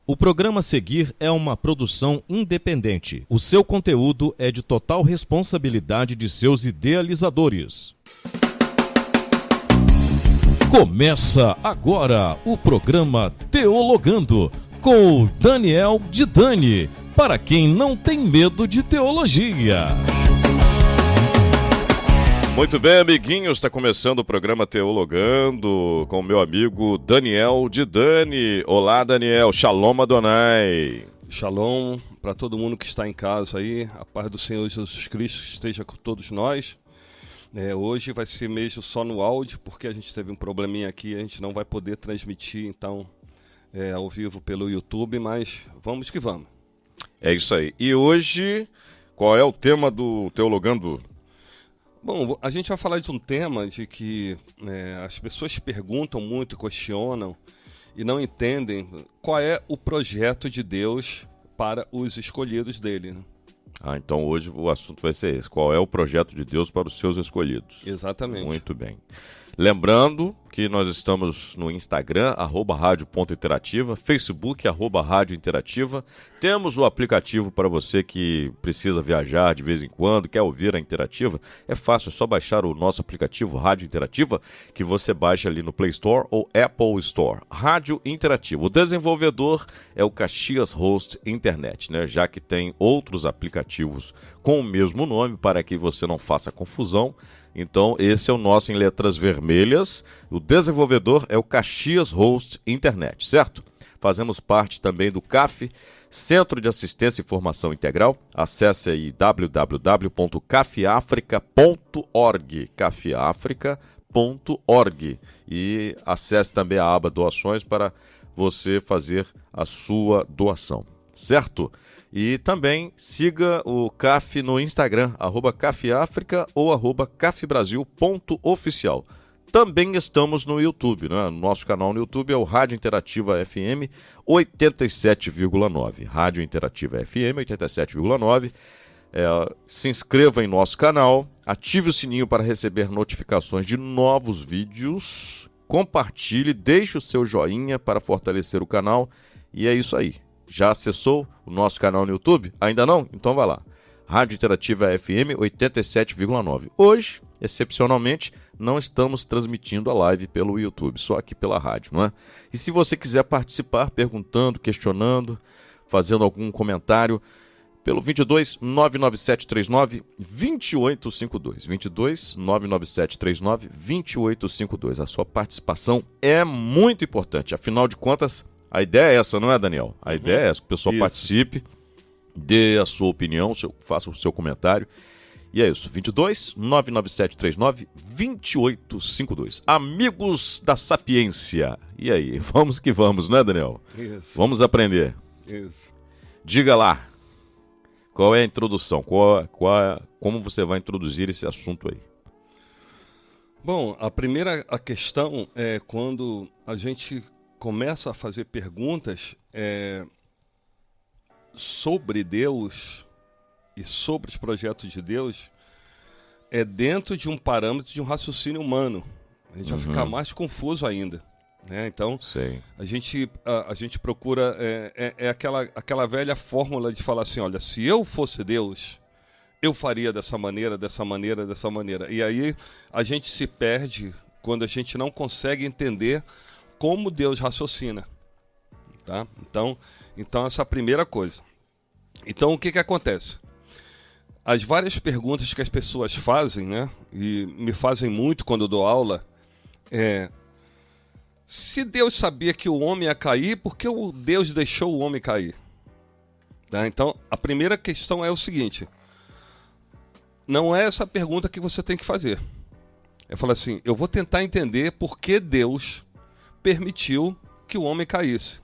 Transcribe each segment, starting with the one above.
O programa a seguir é uma produção independente. O seu conteúdo é de total responsabilidade de seus idealizadores. Começa agora o programa Teologando com o Daniel de Dani, para quem não tem medo de teologia. Muito bem, amiguinhos, está começando o programa Teologando com o meu amigo Daniel de Dani. Olá, Daniel, Shalom Adonai. Shalom para todo mundo que está em casa aí, a paz do Senhor Jesus Cristo esteja com todos nós. Hoje vai ser mesmo só no áudio, porque a gente teve um probleminha aqui, a gente não vai poder transmitir, então, ao vivo pelo YouTube, mas vamos que vamos. É isso aí. E hoje, qual é o tema do Teologando? Bom, a gente vai falar de um tema de que as pessoas perguntam muito, questionam e não entendem qual é o projeto de Deus para os escolhidos dele, né? Então hoje o assunto vai ser esse. Qual é o projeto de Deus para os seus escolhidos? Exatamente. Muito bem. Lembrando que nós estamos no Instagram, @radio.interativa, Facebook, @rádio interativa. Temos o aplicativo para você que precisa viajar de vez em quando, quer ouvir a Interativa. É fácil, é só baixar o nosso aplicativo Rádio Interativa, que você baixa ali no Play Store ou Apple Store. Rádio Interativa. O desenvolvedor é o Caxias Host Internet, né? Já que tem outros aplicativos com o mesmo nome, para que você não faça confusão. Então, esse é o nosso em letras vermelhas. O desenvolvedor é o Caxias Host Internet, certo? Fazemos parte também do CAF, Centro de Assistência e Formação Integral. Acesse aí www.cafeafrica.org, cafeafrica.org, e acesse também a aba doações para você fazer a sua doação, certo? E também siga o CAF no Instagram, @CAFeAfrica ou @cafbrasil.oficial. Também estamos no YouTube, né? Nosso canal no YouTube é o Rádio Interativa FM 87,9. Rádio Interativa FM 87,9. Se inscreva em nosso canal, ative o sininho para receber notificações de novos vídeos, compartilhe, deixe o seu joinha para fortalecer o canal, e é isso aí. Já acessou o nosso canal no YouTube? Ainda não? Então vai lá. Rádio Interativa FM 87,9. Hoje, excepcionalmente, não estamos transmitindo a live pelo YouTube, só aqui pela rádio, não é? E se você quiser participar, perguntando, questionando, fazendo algum comentário, pelo 22 99739 2852. 22 99739 2852. A sua participação é muito importante. Afinal de contas, a ideia é essa, não é, Daniel? A ideia é essa, que o pessoal participe, dê a sua opinião, faça o seu comentário. E é isso, 22 99739 2852. Amigos da Sapiência. E aí, vamos que vamos, né, Daniel? Isso. Vamos aprender. Isso. Diga lá, qual é a introdução? Como você vai introduzir esse assunto aí? Bom, a questão é quando a gente começa a fazer perguntas sobre Deus e sobre os projetos de Deus, dentro de um parâmetro de um raciocínio humano. A gente vai ficar mais confuso ainda, né? Então, a gente procura aquela velha fórmula de falar assim, olha, se eu fosse Deus, eu faria dessa maneira, dessa maneira, dessa maneira. E aí a gente se perde quando a gente não consegue entender como Deus raciocina, tá? Então essa é a primeira coisa. Então o que acontece? As várias perguntas que as pessoas fazem, né? E me fazem muito quando eu dou aula, se Deus sabia que o homem ia cair, por que Deus deixou o homem cair? Tá? Então a primeira questão é o seguinte: não é essa pergunta que você tem que fazer. É falar assim, eu vou tentar entender por que Deus permitiu que o homem caísse.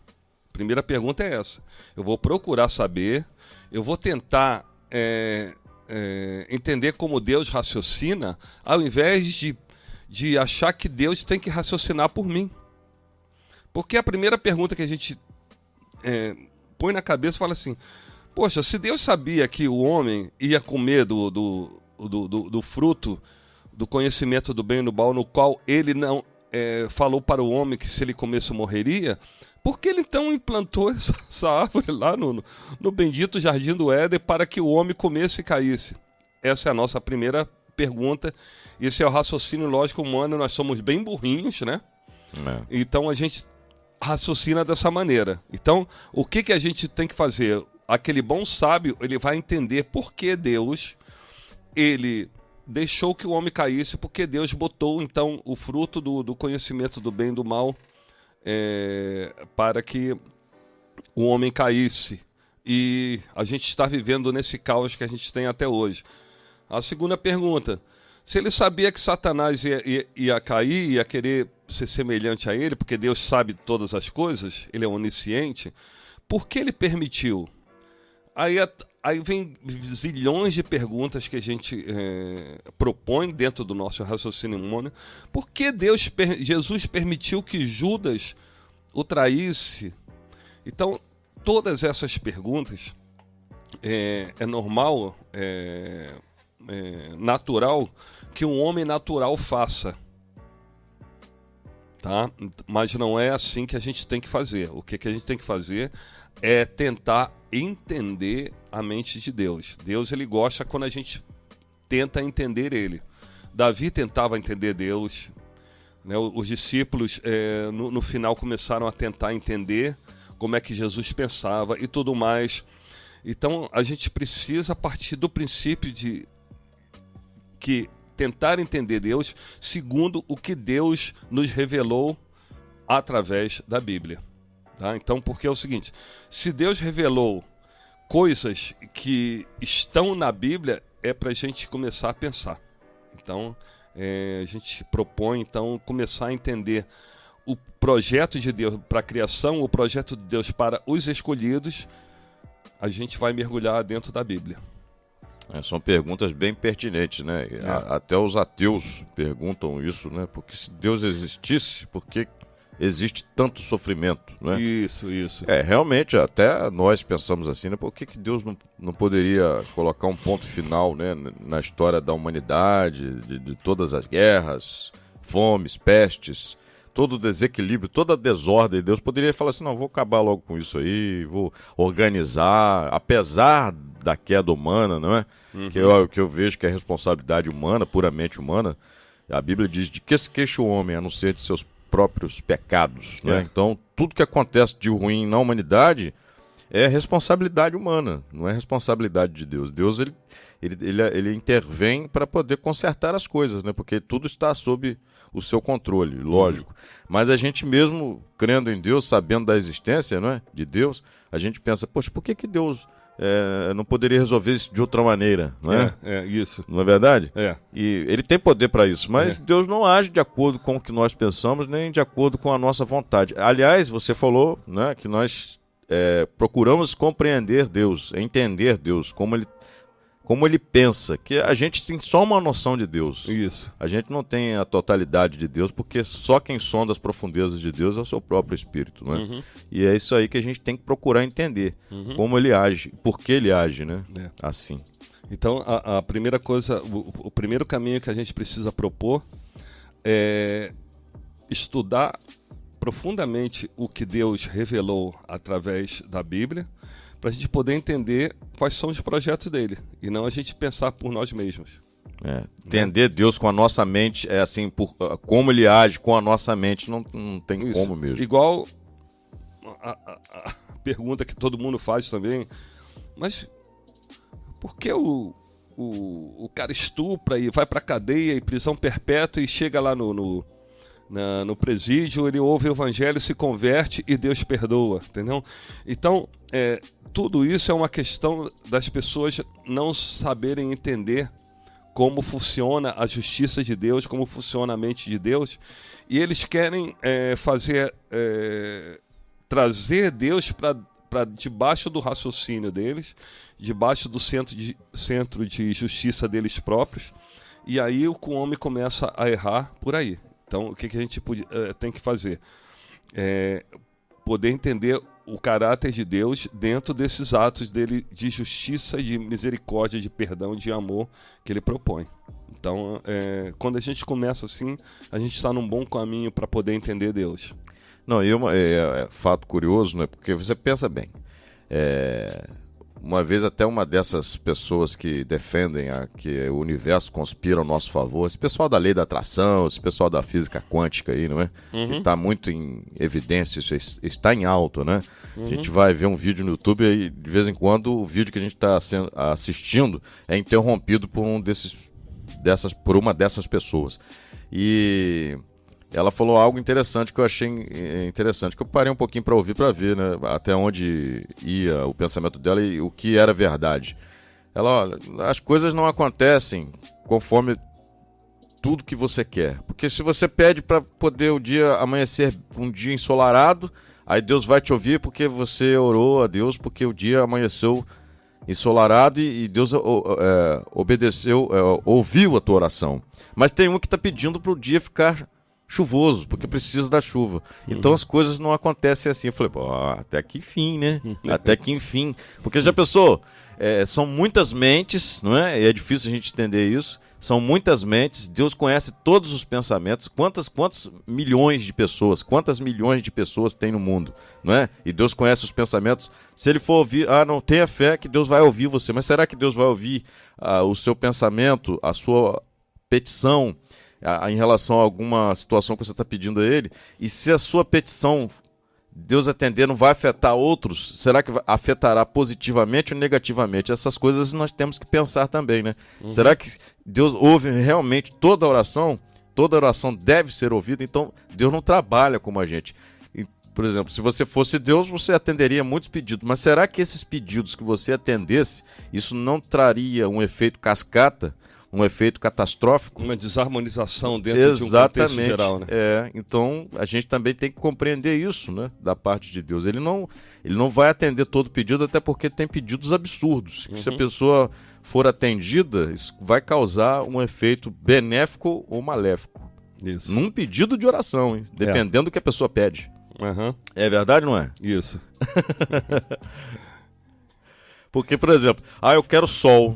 Primeira pergunta é essa. Eu vou procurar saber, eu vou tentar entender como Deus raciocina, ao invés de achar que Deus tem que raciocinar por mim. Porque a primeira pergunta que a gente põe na cabeça fala assim, poxa, se Deus sabia que o homem ia comer do fruto do conhecimento do bem e do mal, no qual ele não falou para o homem que se ele comesse morreria, Por que ele então implantou essa árvore lá no bendito Jardim do Éden para que o homem comesse e caísse? Essa é a nossa primeira pergunta. Esse é o raciocínio lógico humano. Nós somos bem burrinhos, né? Então a gente raciocina dessa maneira. Então, o que a gente tem que fazer? Aquele bom sábio, ele vai entender por que Deus, ele deixou que o homem caísse, porque Deus botou, então, o fruto do conhecimento do bem e do mal para que o homem caísse. E a gente está vivendo nesse caos que a gente tem até hoje. A segunda pergunta, se ele sabia que Satanás ia cair, ia querer ser semelhante a ele, porque Deus sabe todas as coisas, ele é onisciente, por que ele permitiu? Aí vem zilhões de perguntas que a gente propõe dentro do nosso raciocínio humano. Por que Jesus permitiu que Judas o traísse? Então, todas essas perguntas é normal, natural que um homem natural faça. Tá? Mas não é assim que a gente tem que fazer. O que a gente tem que fazer é tentar entender a mente de Deus. Deus, ele gosta quando a gente tenta entender ele. Davi tentava entender Deus, né? Os discípulos no final começaram a tentar entender como é que Jesus pensava e tudo mais. Então a gente precisa partir do princípio de que tentar entender Deus segundo o que Deus nos revelou através da Bíblia. Tá? Então, porque é o seguinte, se Deus revelou coisas que estão na Bíblia, é para a gente começar a pensar. Então, a gente propõe então começar a entender o projeto de Deus para a criação, o projeto de Deus para os escolhidos. A gente vai mergulhar dentro da Bíblia. São perguntas bem pertinentes, né? Até os ateus perguntam isso, né? Porque se Deus existisse, por que existe tanto sofrimento, né? Isso. Realmente, até nós pensamos assim, né? Por que Deus não poderia colocar um ponto final, né? Na história da humanidade, de todas as guerras, fomes, pestes, todo o desequilíbrio, toda a desordem. Deus poderia falar assim, não, vou acabar logo com isso aí, vou organizar, apesar da queda humana, não é? Que eu vejo que é responsabilidade humana, puramente humana. A Bíblia diz, de que se queixa o homem, a não ser de seus próprios pecados, né? Então, tudo que acontece de ruim na humanidade é responsabilidade humana, não é responsabilidade de Deus. Deus, ele intervém para poder consertar as coisas, né? Porque tudo está sob o seu controle, lógico. Mas a gente mesmo, crendo em Deus, sabendo da existência, não é? De Deus, a gente pensa, poxa, por que Deus não poderia resolver isso de outra maneira, não é? Isso. Não é verdade? É. E ele tem poder para isso, mas Deus não age de acordo com o que nós pensamos, nem de acordo com a nossa vontade. Aliás, você falou, né, que nós procuramos compreender Deus, entender Deus, como ele pensa, que a gente tem só uma noção de Deus. Isso. A gente não tem a totalidade de Deus, porque só quem sonda as profundezas de Deus é o seu próprio Espírito, né? E é isso aí que a gente tem que procurar entender, como ele age, por que ele age, né? Assim. Então, a primeira coisa, o primeiro caminho que a gente precisa propor é estudar profundamente o que Deus revelou através da Bíblia, para a gente poder entender quais são os projetos dele, e não a gente pensar por nós mesmos. Entender Deus com a nossa mente, assim, como ele age com a nossa mente, não tem Isso. como mesmo. Igual a pergunta que todo mundo faz também, mas por que o cara estupra e vai para cadeia e prisão perpétua e chega lá no presídio, ele ouve o evangelho, se converte e Deus perdoa, entendeu? Então, tudo isso é uma questão das pessoas não saberem entender como funciona a justiça de Deus, como funciona a mente de Deus, e eles querem trazer Deus para debaixo do raciocínio deles, debaixo do centro de justiça deles próprios, e aí o homem começa a errar por aí. Então, o que a gente tem que fazer? Poder entender o caráter de Deus dentro desses atos dele de justiça, de misericórdia, de perdão, de amor que ele propõe. Então, quando a gente começa assim, a gente está num bom caminho para poder entender Deus. Não, e é fato curioso, né? Porque você pensa bem. Uma vez até uma dessas pessoas que defendem que o universo conspira ao nosso favor, esse pessoal da lei da atração, esse pessoal da física quântica aí, não é? Que está muito em evidência, isso está em alta, né? A gente vai ver um vídeo no YouTube e de vez em quando o vídeo que a gente está assistindo é interrompido por uma dessas pessoas. E ela falou algo interessante que eu achei interessante, que eu parei um pouquinho para ouvir, para ver, né, até onde ia o pensamento dela e o que era verdade. Ela, olha, as coisas não acontecem conforme tudo que você quer. Porque se você pede para poder o dia amanhecer um dia ensolarado, aí Deus vai te ouvir porque você orou a Deus porque o dia amanheceu ensolarado e Deus ouviu a tua oração. Mas tem um que está pedindo para o dia ficar chuvoso, porque precisa da chuva. Então as coisas não acontecem assim. Eu falei, até que enfim, né? Até que enfim. Porque já pensou, são muitas mentes, não é? E é difícil a gente entender isso. São muitas mentes, Deus conhece todos os pensamentos, quantas milhões de pessoas tem no mundo, não é? E Deus conhece os pensamentos. Se ele for ouvir, não tenha fé que Deus vai ouvir você, mas será que Deus vai ouvir o seu pensamento, a sua petição, em relação a alguma situação que você está pedindo a ele? E se a sua petição, Deus atender, não vai afetar outros, será que afetará positivamente ou negativamente? Essas coisas nós temos que pensar também, né? Será que Deus ouve realmente toda oração? Toda oração deve ser ouvida, então Deus não trabalha como a gente. E, por exemplo, se você fosse Deus, você atenderia muitos pedidos, mas será que esses pedidos que você atendesse, isso não traria um efeito cascata? Um efeito catastrófico. Uma desarmonização dentro de um contexto geral, né? Então a gente também tem que compreender isso, né, da parte de Deus. Ele não vai atender todo pedido, até porque tem pedidos absurdos. Que se a pessoa for atendida, isso vai causar um efeito benéfico ou maléfico. Isso. Num pedido de oração, hein? Dependendo do que a pessoa pede. É verdade, não é? Isso. Porque, por exemplo, eu quero sol.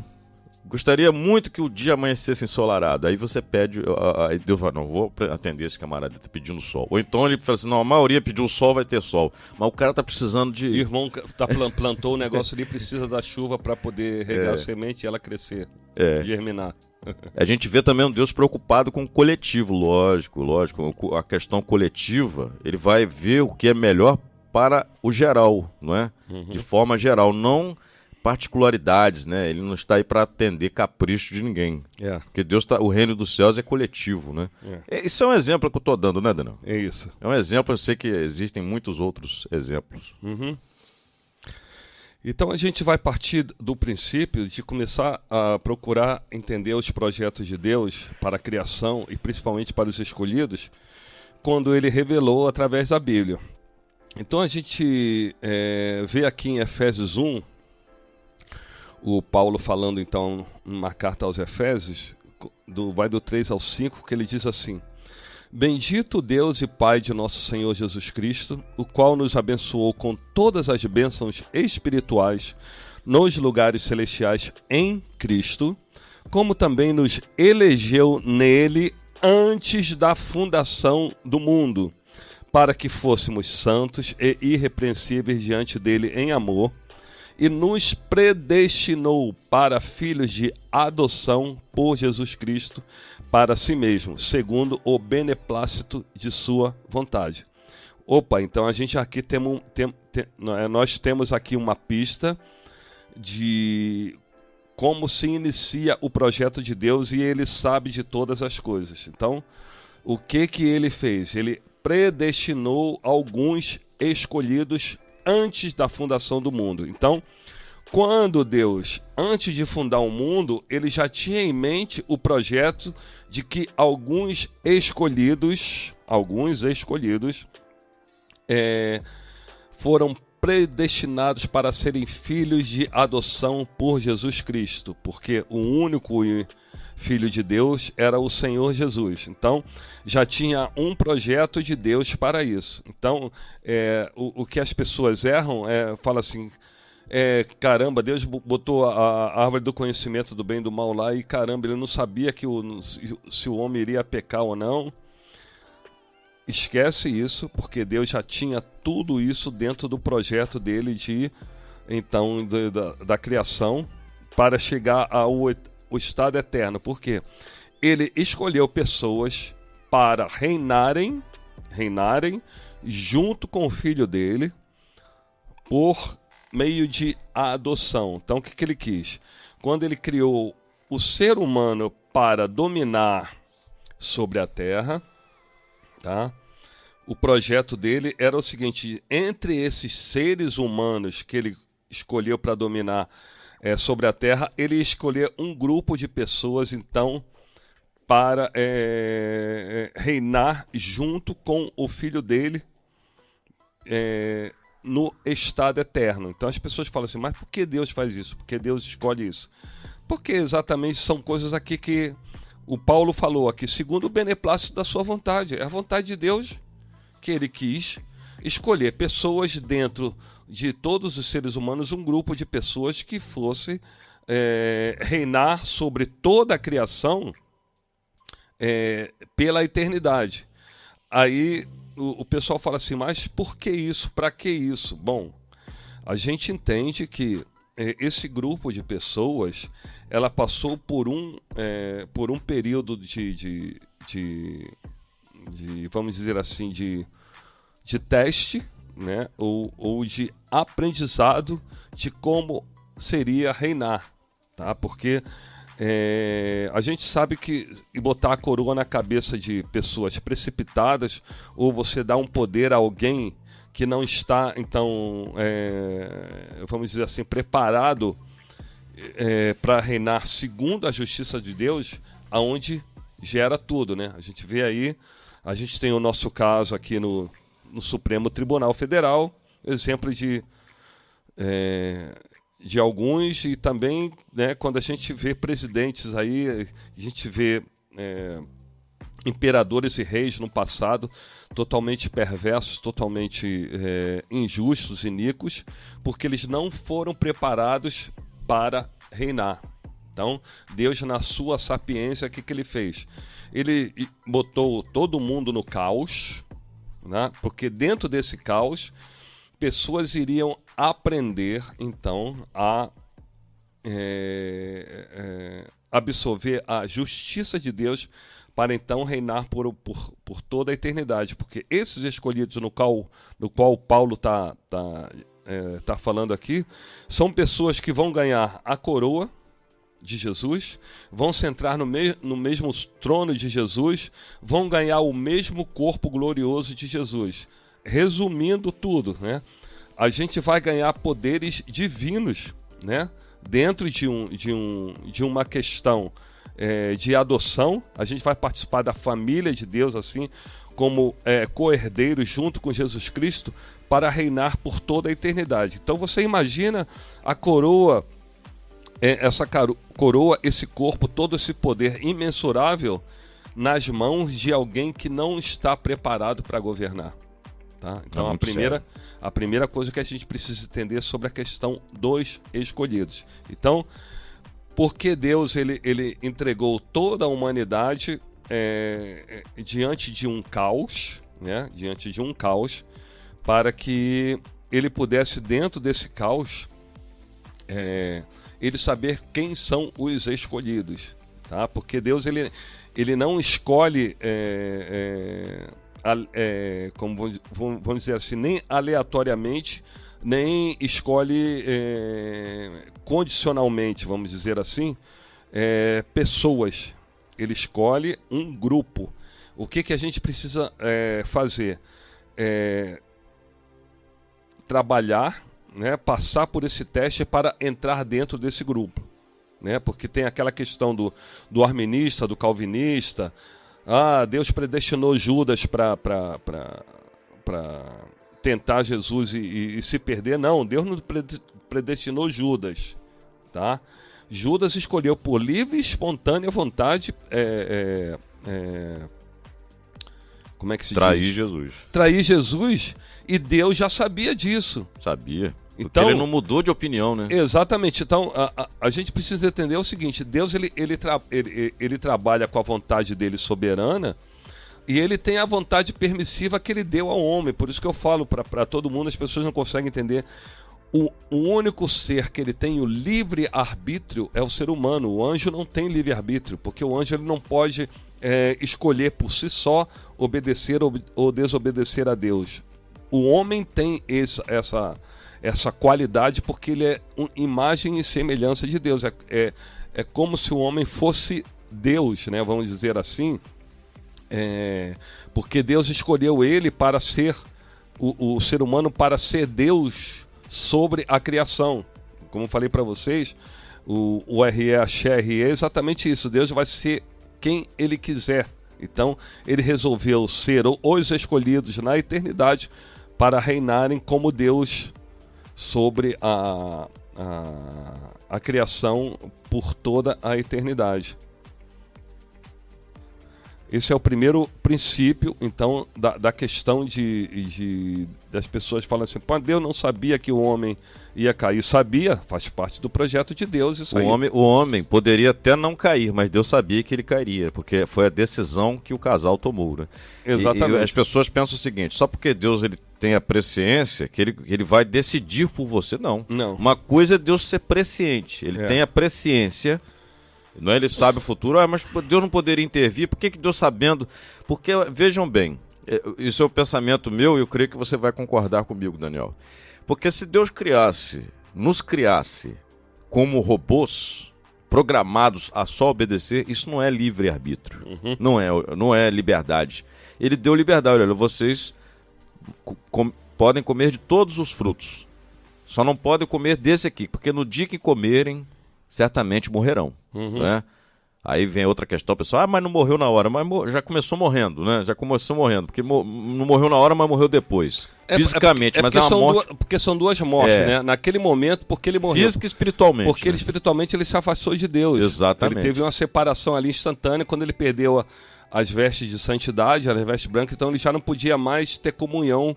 Gostaria muito que o dia amanhecesse ensolarado. Aí você pede, aí Deus fala, não vou atender esse camarada, tá pedindo sol. Ou então ele fala assim, não, a maioria pediu sol, vai ter sol. Mas o cara tá precisando de... O irmão plantou o negócio ali, precisa da chuva para poder regar a semente e ela crescer, germinar. A gente vê também um Deus preocupado com o coletivo, lógico. A questão coletiva, ele vai ver o que é melhor para o geral, não é? De forma geral, não particularidades, né? Ele não está aí para atender capricho de ninguém. Porque o reino dos céus é coletivo, né? Isso é um exemplo que eu estou dando, né, Daniel? É isso. É um exemplo, eu sei que existem muitos outros exemplos. Então a gente vai partir do princípio de começar a procurar entender os projetos de Deus para a criação e principalmente para os escolhidos, quando ele revelou através da Bíblia. Então a gente vê aqui em Efésios 1, o Paulo falando então numa carta aos Efésios, vai do 3 ao 5, que ele diz assim: Bendito Deus e Pai de nosso Senhor Jesus Cristo, o qual nos abençoou com todas as bênçãos espirituais nos lugares celestiais em Cristo, como também nos elegeu nele antes da fundação do mundo, para que fôssemos santos e irrepreensíveis diante dele em amor, e nos predestinou para filhos de adoção por Jesus Cristo para si mesmo, segundo o beneplácito de sua vontade. Então a gente aqui nós temos aqui uma pista de como se inicia o projeto de Deus e ele sabe de todas as coisas. Então, o que ele fez? Ele predestinou alguns escolhidos antes da fundação do mundo. Então, quando Deus, antes de fundar o mundo, ele já tinha em mente o projeto de que alguns escolhidos foram predestinados para serem filhos de adoção por Jesus Cristo, porque o único Filho de Deus era o Senhor Jesus. Então, já tinha um projeto de Deus para isso. Então, o que as pessoas erram fala assim, caramba, Deus botou a árvore do conhecimento do bem e do mal lá e caramba, ele não sabia que se o homem iria pecar ou não. esquece isso, porque Deus já tinha tudo isso dentro do projeto dele da criação para chegar ao estado eterno. Por quê? Ele escolheu pessoas para reinarem junto com o filho dele por meio de adoção. Então, o que ele quis? Quando ele criou o ser humano para dominar sobre a terra, tá? O projeto dele era o seguinte: entre esses seres humanos que ele escolheu para dominar sobre a terra, ele escolheu um grupo de pessoas, então, para reinar junto com o filho dele no estado eterno. Então as pessoas falam assim, mas por que Deus faz isso? Por que Deus escolhe isso? Porque exatamente são coisas aqui que o Paulo falou aqui, segundo o beneplácito da sua vontade. É a vontade de Deus que ele quis escolher pessoas dentro de todos os seres humanos, um grupo de pessoas que fosse reinar sobre toda a criação pela eternidade. Aí o pessoal fala assim, mas por que isso? Para que isso? Bom, a gente entende que esse grupo de pessoas, ela passou por um período de vamos dizer assim, de teste, né? ou de aprendizado de como seria reinar, tá? Porque a gente sabe que botar a coroa na cabeça de pessoas precipitadas, ou você dar um poder a alguém que não está, então, vamos dizer assim, preparado para reinar segundo a justiça de Deus, aonde gera tudo, né? A gente vê aí, a gente tem o nosso caso aqui no Supremo Tribunal Federal, exemplo de alguns, e também, né, quando a gente vê presidentes aí, a gente vê imperadores e reis no passado totalmente perversos, totalmente injustos, iníquos, porque eles não foram preparados para reinar. Então, Deus, na sua sapiência, o que ele fez? Ele botou todo mundo no caos, né? Porque dentro desse caos, pessoas iriam aprender, então, a absorver a justiça de Deus para, então, reinar por toda a eternidade. Porque esses escolhidos no qual Paulo está falando aqui, são pessoas que vão ganhar a coroa de Jesus, vão se entrar no mesmo trono de Jesus, vão ganhar o mesmo corpo glorioso de Jesus. Resumindo tudo, né? A gente vai ganhar poderes divinos, né? Dentro de uma questão de adoção. A gente vai participar da família de Deus, assim como co-herdeiros junto com Jesus Cristo, para reinar por toda a eternidade. Então você imagina a coroa, essa coroa, esse corpo, todo esse poder imensurável nas mãos de alguém que não está preparado para governar. Tá? Então a primeira coisa que a gente precisa entender sobre a questão dos escolhidos. Então, por que Deus ele entregou toda a humanidade diante de um caos, né? Diante de um caos, para que ele pudesse, dentro desse caos, ele saber quem são os escolhidos, tá? Porque Deus ele não escolhe como vamos dizer assim, nem aleatoriamente, nem escolhe condicionalmente, vamos dizer assim, pessoas. Ele escolhe um grupo. O que a gente precisa fazer? Trabalhar, né, passar por esse teste para entrar dentro desse grupo, né? Porque tem aquela questão do arminista, do calvinista. Deus predestinou Judas para tentar Jesus e se perder. Não, Deus não predestinou Judas, tá? Judas escolheu por livre e espontânea vontade como é que se diz? Jesus. Trair Jesus, e Deus já sabia disso. Sabia. Porque então, ele não mudou de opinião, né? Exatamente. Então, a gente precisa entender o seguinte: Deus ele trabalha com a vontade dele soberana, E ele tem a vontade permissiva que ele deu ao homem. Por isso que eu falo para todo mundo, as pessoas não conseguem entender. O único ser que ele tem o livre-arbítrio é o ser humano. O anjo não tem livre-arbítrio, porque o anjo ele não pode escolher por si só obedecer ou desobedecer a Deus. O homem tem essa qualidade porque ele é imagem e semelhança de Deus. É como se o homem fosse Deus, né? Vamos dizer assim, porque Deus escolheu ele para ser o ser humano, para ser Deus sobre a criação. Como falei para vocês, o RE, a XRE é exatamente isso. Deus vai ser quem ele quiser. Então ele resolveu ser os escolhidos na eternidade para reinarem como Deus sobre a criação por toda a eternidade. Esse é o primeiro princípio, então, da questão das pessoas falando assim, pô, Deus não sabia que o homem ia cair. Sabia, faz parte do projeto de Deus isso aí. O homem poderia até não cair, mas Deus sabia que ele cairia, porque foi a decisão que o casal tomou, né? Exatamente. E as pessoas pensam o seguinte, só porque Deus ele tem a presciência, que ele vai decidir por você, não. Uma coisa é Deus ser presciente, ele tem a presciência. Não é? Ele sabe o futuro, mas Deus não poderia intervir. Por que Deus sabendo? Porque, vejam bem, isso é o pensamento meu e eu creio que você vai concordar comigo, Daniel. Porque se Deus nos criasse como robôs programados a só obedecer, isso não é livre-arbítrio, não é liberdade. Ele deu liberdade, olha, vocês podem comer de todos os frutos, só não podem comer desse aqui, porque no dia que comerem, certamente morrerão. Né? Aí vem outra questão, pessoal, mas não morreu na hora, mas já começou morrendo, né? Já começou morrendo, porque não morreu na hora, mas morreu depois. Fisicamente, mas é uma morte. Porque são duas mortes, né? Naquele momento, porque ele morreu. Física e espiritualmente. Porque ele espiritualmente ele se afastou de Deus. Exatamente. Ele teve uma separação ali instantânea quando ele perdeu as vestes de santidade, as vestes brancas, então ele já não podia mais ter comunhão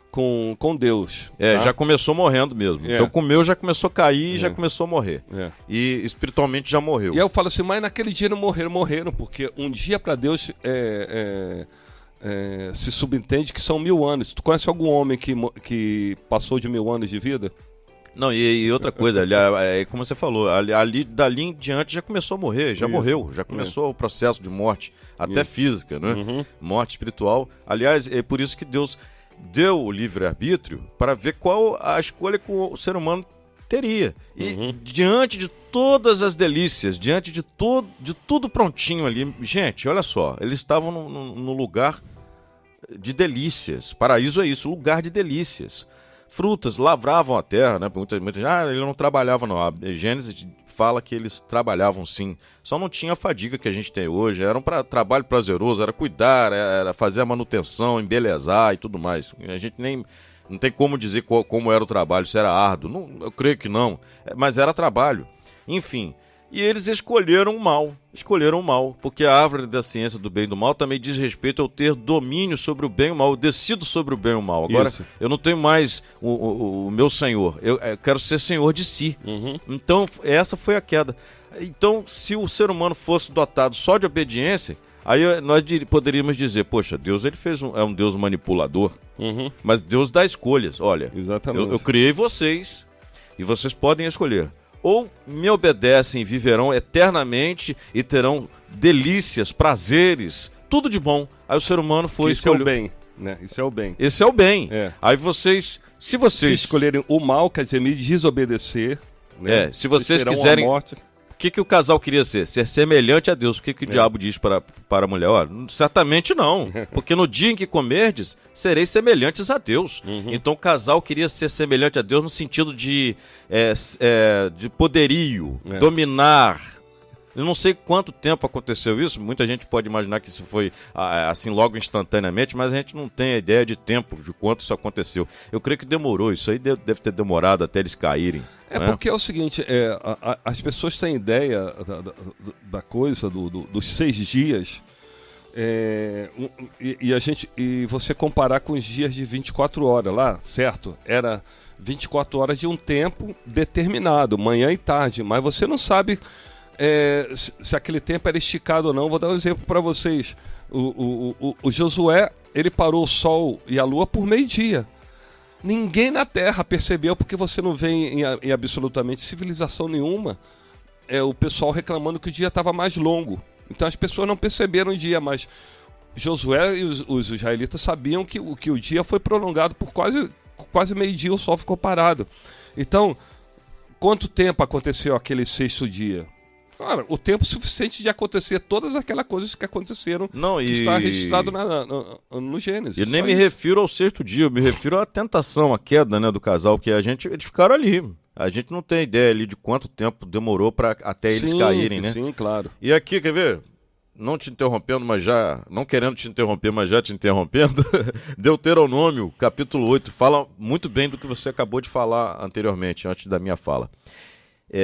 com Deus. Tá? Já começou morrendo mesmo. Então comeu, já começou a cair e já começou a morrer. E espiritualmente já morreu. E aí eu falo assim, mas naquele dia não morreram, porque um dia para Deus se subentende que são 1000 anos. Tu conhece algum homem que passou de 1000 anos de vida? Não, e outra coisa, como você falou, dali em diante já começou a morrer, já morreu, já começou o processo de morte, até física, né? Morte espiritual. Aliás, é por isso que Deus deu o livre-arbítrio para ver qual a escolha que o ser humano teria. E diante de todas as delícias, diante de tudo prontinho ali, gente, olha só, eles estavam no lugar de delícias. Paraíso é isso, lugar de delícias. Frutas, lavravam a terra, né? Muita gente, ele não trabalhava não. A Gênesis fala que eles trabalhavam sim, só não tinha a fadiga que a gente tem hoje, era um trabalho prazeroso, era cuidar, era fazer a manutenção, embelezar e tudo mais. A gente não tem como dizer como era o trabalho, se era árduo, não, eu creio que não, mas era trabalho. Enfim, e eles escolheram o mal, porque a árvore da ciência do bem e do mal também diz respeito ao ter domínio sobre o bem e o mal, eu decido sobre o bem e o mal. Agora, eu não tenho mais o meu senhor, eu quero ser senhor de si. Então, essa foi a queda. Então, se o ser humano fosse dotado só de obediência, aí nós poderíamos dizer, poxa, Deus ele é um Deus manipulador, mas Deus dá escolhas. Olha, eu criei vocês e vocês podem escolher. Ou me obedecem e viverão eternamente e terão delícias, prazeres, tudo de bom. Aí o ser humano foi escolher. Isso é o bem, né? Isso é o bem. Esse é o bem. Aí se vocês escolherem o mal, quer dizer, me desobedecer, né? Se vocês quiserem... O que o casal queria ser? Ser semelhante a Deus. O que o diabo diz para a mulher? Olha, certamente não, porque no dia em que comerdes, sereis semelhantes a Deus. Então o casal queria ser semelhante a Deus no sentido de poderio, dominar. Eu não sei quanto tempo aconteceu isso, muita gente pode imaginar que isso foi assim logo instantaneamente, mas a gente não tem a ideia de tempo, de quanto isso aconteceu. Eu creio que demorou, isso aí deve ter demorado até eles caírem. Porque é o seguinte, as pessoas têm ideia da coisa, dos 6 dias, e você comparar com os dias de 24 horas lá, certo? Era 24 horas de um tempo determinado, manhã e tarde, mas você não sabe... se aquele tempo era esticado ou não. Vou dar um exemplo para vocês. O Josué, ele parou o sol e a lua por meio-dia. Ninguém na Terra percebeu, porque você não vê em absolutamente civilização nenhuma o pessoal reclamando que o dia estava mais longo. Então as pessoas não perceberam o dia, mas Josué e os israelitas sabiam que o dia foi prolongado por quase meio-dia, o sol ficou parado. Então, quanto tempo aconteceu aquele sexto dia? Cara, o tempo suficiente de acontecer todas aquelas coisas que aconteceram, que está registrado no Gênesis. E nem me refiro ao sexto dia, eu me refiro à tentação, à queda, né, do casal, que eles ficaram ali. A gente não tem ideia ali de quanto tempo demorou até eles caírem, né? Sim, claro. E aqui, quer ver? Não te interrompendo, mas já... Não querendo te interromper, mas já te interrompendo. Deuteronômio, capítulo 8, fala muito bem do que você acabou de falar anteriormente, antes da minha fala.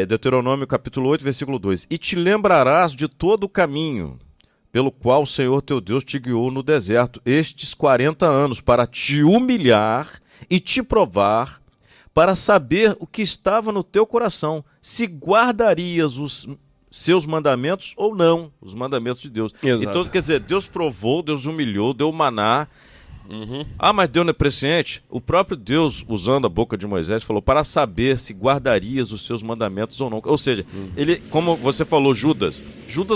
Deuteronômio, capítulo 8, versículo 2. E te lembrarás de todo o caminho pelo qual o Senhor teu Deus te guiou no deserto estes 40 anos, para te humilhar e te provar, para saber o que estava no teu coração, se guardarias os seus mandamentos ou não, os mandamentos de Deus. Exato. Então, quer dizer, Deus provou, Deus humilhou, deu maná. Mas Deus não é presciente? O próprio Deus, usando a boca de Moisés, falou para saber se guardarias os seus mandamentos ou não. Ou seja, ele, como você falou, Judas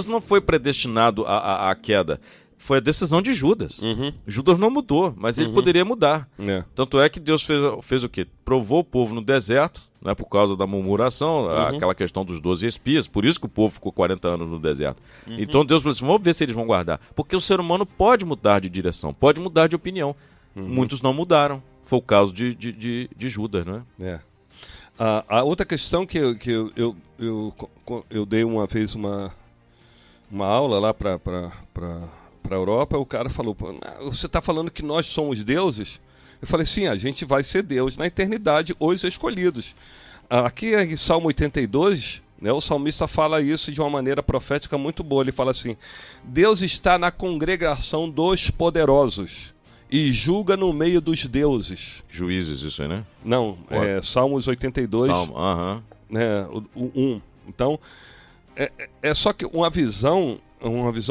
não foi predestinado à queda. Foi a decisão de Judas. Judas não mudou, mas ele poderia mudar. Tanto é que Deus fez o quê? Provou o povo no deserto, né, por causa da murmuração, aquela questão dos 12 espias. Por isso que o povo ficou 40 anos no deserto. Então Deus falou assim, vamos ver se eles vão guardar. Porque o ser humano pode mudar de direção, pode mudar de opinião. Muitos não mudaram. Foi o caso de Judas, né? A outra questão que eu dei uma vez uma aula lá para a Europa, o cara falou, você está falando que nós somos deuses? Eu falei, sim, a gente vai ser Deus na eternidade, os escolhidos. Aqui em Salmo 82, né, o salmista fala isso de uma maneira profética muito boa. Ele fala assim, Deus está na congregação dos poderosos e julga no meio dos deuses. Juízes, isso aí, né? Não, Salmos 82, Salmo, né, o 1. Então, é só que uma visão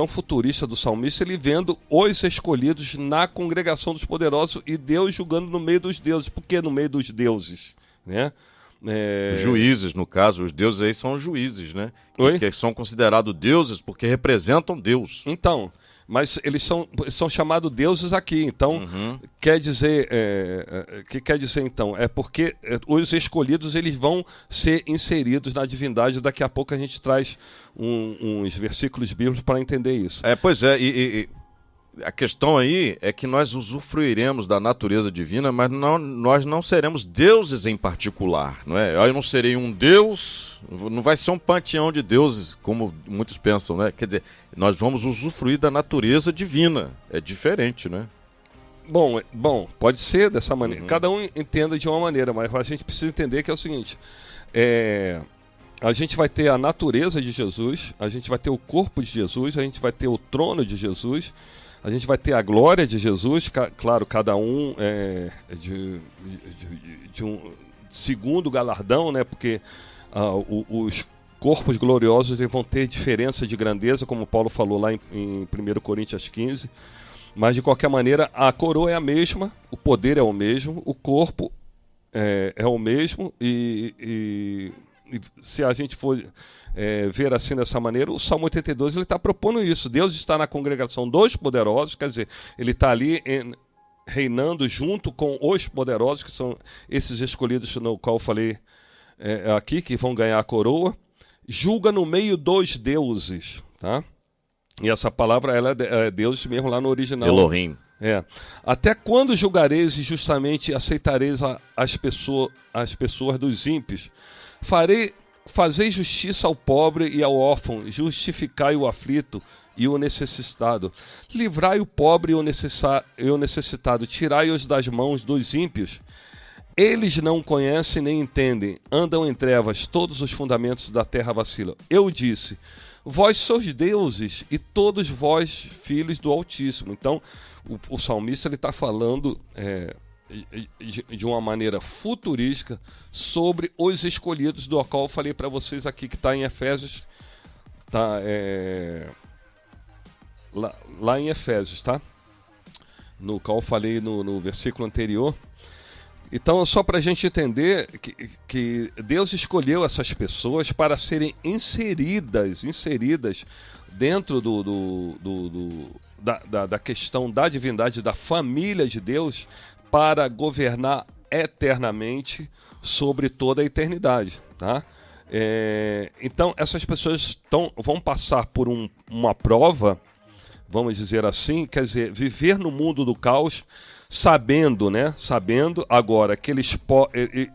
futurista do salmista, ele vendo os escolhidos na congregação dos poderosos e Deus julgando no meio dos deuses. Por que no meio dos deuses? Né? Juízes, no caso, os deuses aí são juízes, né? Que são considerados deuses porque representam Deus. Então, mas eles são chamados deuses aqui. Então, quer dizer, que quer dizer então? É porque os escolhidos eles vão ser inseridos na divindade. Daqui a pouco a gente traz uns versículos bíblicos para entender isso. Pois é, e a questão aí é que nós usufruiremos da natureza divina, mas nós não seremos deuses em particular, não é? Eu não serei um deus, não vai ser um panteão de deuses, como muitos pensam, né? Quer dizer, nós vamos usufruir da natureza divina, é diferente, né? Bom, pode ser dessa maneira. Cada um entenda de uma maneira, mas a gente precisa entender que é o seguinte, a gente vai ter a natureza de Jesus, a gente vai ter o corpo de Jesus, a gente vai ter o trono de Jesus, a gente vai ter a glória de Jesus, claro, cada um de um segundo galardão, né? Porque os corpos gloriosos eles vão ter diferença de grandeza, como Paulo falou lá em 1 Coríntios 15. Mas, de qualquer maneira, a coroa é a mesma, o poder é o mesmo, o corpo é o mesmo, e se a gente for ver assim dessa maneira, o Salmo 82 ele está propondo isso. Deus está na congregação dos poderosos, quer dizer, ele está ali reinando junto com os poderosos, que são esses escolhidos no qual eu falei aqui, que vão ganhar a coroa. Julga no meio dos deuses, tá? E essa palavra ela é Deus mesmo lá no original. Elohim. Até quando julgareis injustamente e aceitareis as pessoas dos ímpios? Fazei justiça ao pobre e ao órfão, justificai o aflito e o necessitado. Livrai o pobre e o necessitado, tirai-os das mãos dos ímpios. Eles não conhecem nem entendem, andam em trevas, todos os fundamentos da terra vacilam. Eu disse, vós sois deuses e todos vós filhos do Altíssimo. Então, o salmista está falando de uma maneira futurística sobre os escolhidos, do qual eu falei para vocês aqui, que está em Efésios, lá em Efésios, tá? No qual eu falei no versículo anterior. Então, só para a gente entender que Deus escolheu essas pessoas para serem inseridas dentro da questão da divindade, da família de Deus, para governar eternamente sobre toda a eternidade, tá? Então, essas pessoas vão passar por uma prova, vamos dizer assim, quer dizer, viver no mundo do caos, sabendo agora que eles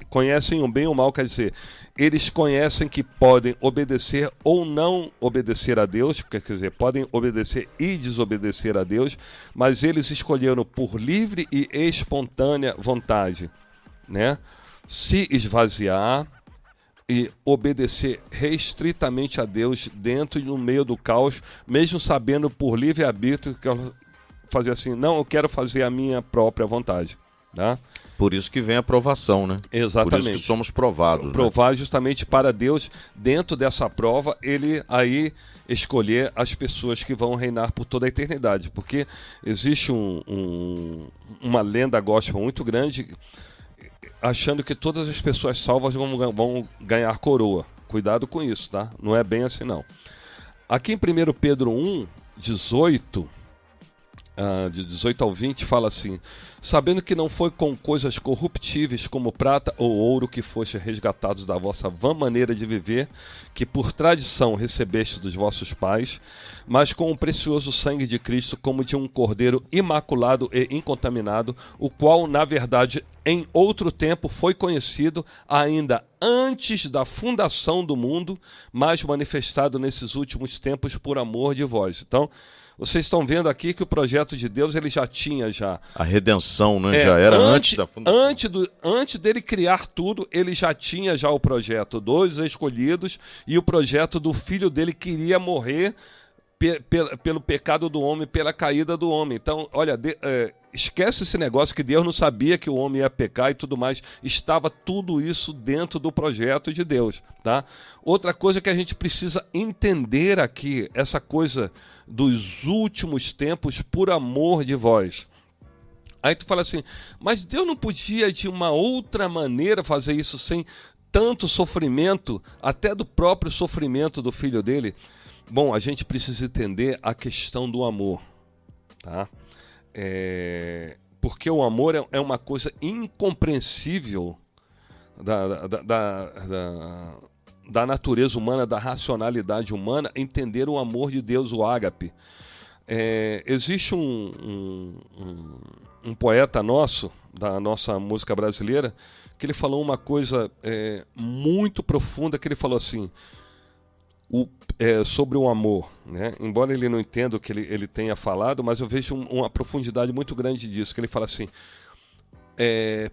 conhecem o bem e o mal, quer dizer, eles conhecem que podem obedecer ou não obedecer a Deus, quer dizer, podem obedecer e desobedecer a Deus, mas eles escolheram por livre e espontânea vontade, né, se esvaziar e obedecer restritamente a Deus dentro e no meio do caos, mesmo sabendo por livre-arbítrio que fazer assim, não, eu quero fazer a minha própria vontade, tá? Por isso que vem a provação, né? Exatamente. Por isso que somos provados. Provar, né? Justamente para Deus, dentro dessa prova, ele aí escolher as pessoas que vão reinar por toda a eternidade, porque existe uma lenda gospel muito grande, achando que todas as pessoas salvas vão ganhar coroa. Cuidado com isso, tá? Não é bem assim, não. Aqui em 1 Pedro 1, 18... de 18 ao 20, fala assim: sabendo que não foi com coisas corruptíveis como prata ou ouro que foste resgatados da vossa vã maneira de viver, que por tradição recebeste dos vossos pais, mas com o precioso sangue de Cristo, como de um cordeiro imaculado e incontaminado, o qual, na verdade, em outro tempo foi conhecido, ainda antes da fundação do mundo, mas manifestado nesses últimos tempos por amor de vós. Então, vocês estão vendo aqui que o projeto de Deus ele já tinha a redenção, né? Já era antes da fundação. Antes dele criar tudo, ele já tinha o projeto dos escolhidos e o projeto do filho dele que iria morrer pelo pecado do homem, pela caída do homem. Então, olha, esquece esse negócio que Deus não sabia que o homem ia pecar e tudo mais. Estava tudo isso dentro do projeto de Deus, tá? Outra coisa que a gente precisa entender aqui, essa coisa dos últimos tempos por amor de vós. Aí tu fala assim, mas Deus não podia de uma outra maneira fazer isso sem tanto sofrimento, até do próprio sofrimento do filho dele? Bom, a gente precisa entender a questão do amor, tá? Porque o amor é uma coisa incompreensível da natureza humana, da racionalidade humana, entender o amor de Deus, o ágape. Existe um poeta nosso, da nossa música brasileira, que ele falou uma coisa muito profunda, que ele falou assim, sobre o amor, né? Embora ele não entenda o que ele tenha falado, mas eu vejo uma profundidade muito grande disso, que ele fala assim,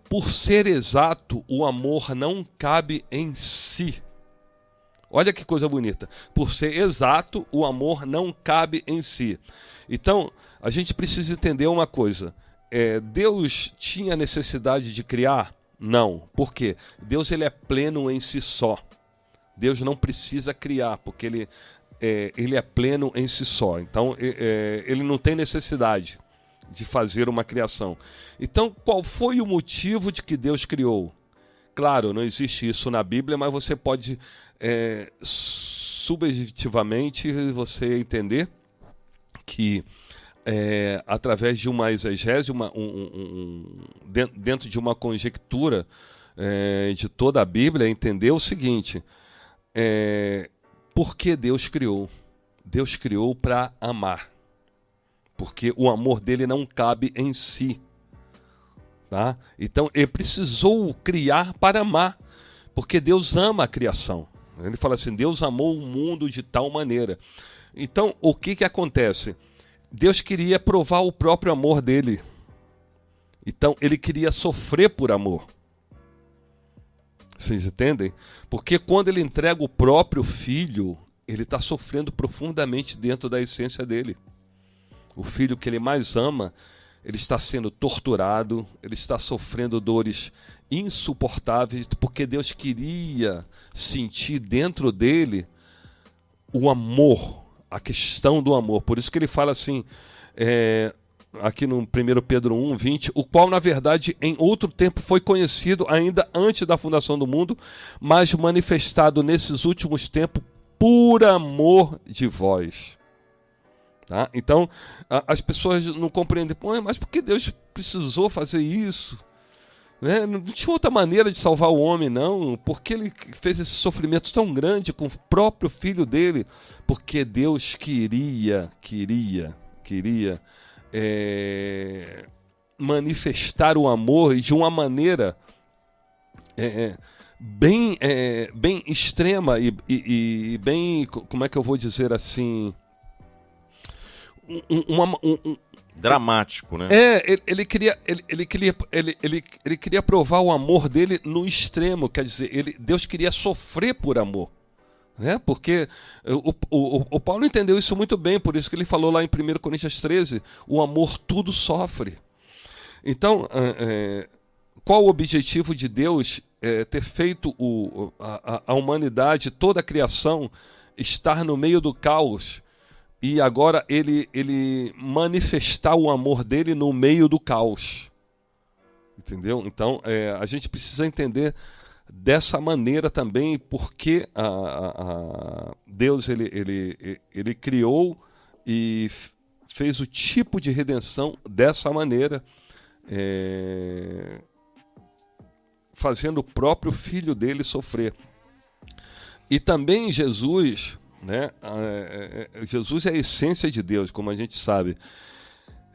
por ser exato, o amor não cabe em si. Olha que coisa bonita. Por ser exato, o amor não cabe em si. Então, a gente precisa entender uma coisa. Deus tinha necessidade de criar? Não. Por quê? Deus ele é pleno em si só. Deus não precisa criar, porque ele é pleno em si só. Então, ele não tem necessidade de fazer uma criação. Então, qual foi o motivo de que Deus criou? Claro, não existe isso na Bíblia, mas você pode, subjetivamente, você entender que, através de uma exegese, dentro de uma conjectura de toda a Bíblia, entender o seguinte... por que Deus criou? Deus criou para amar. Porque o amor dele não cabe em si. Tá? Então, ele precisou criar para amar. Porque Deus ama a criação. Ele fala assim, Deus amou o mundo de tal maneira. Então, o que acontece? Deus queria provar o próprio amor dele. Então, ele queria sofrer por amor. Vocês entendem? Porque quando ele entrega o próprio filho, ele está sofrendo profundamente dentro da essência dele. O filho que ele mais ama, ele está sendo torturado, ele está sofrendo dores insuportáveis, porque Deus queria sentir dentro dele o amor, a questão do amor. Por isso que ele fala assim, aqui no 1 Pedro 1:20, o qual, na verdade, em outro tempo foi conhecido ainda antes da fundação do mundo, mas manifestado nesses últimos tempos por amor de vós. Tá? Então, as pessoas não compreendem, mas por que Deus precisou fazer isso? Né? Não tinha outra maneira de salvar o homem, não. Por que ele fez esse sofrimento tão grande com o próprio filho dele? Porque Deus queria manifestar o amor de uma maneira bem extrema e bem, como é que eu vou dizer assim, dramático, né? Ele queria provar o amor dele no extremo, quer dizer, Deus queria sofrer por amor. Né? Porque o Paulo entendeu isso muito bem, por isso que ele falou lá em 1 Coríntios 13, o amor tudo sofre. Então, qual o objetivo de Deus ter feito a humanidade, toda a criação, estar no meio do caos e agora ele manifestar o amor dele no meio do caos? Entendeu? Então, a gente precisa entender dessa maneira também, porque Deus ele criou e fez o tipo de redenção dessa maneira, fazendo o próprio filho dele sofrer. E também Jesus, né? Jesus é a essência de Deus, como a gente sabe.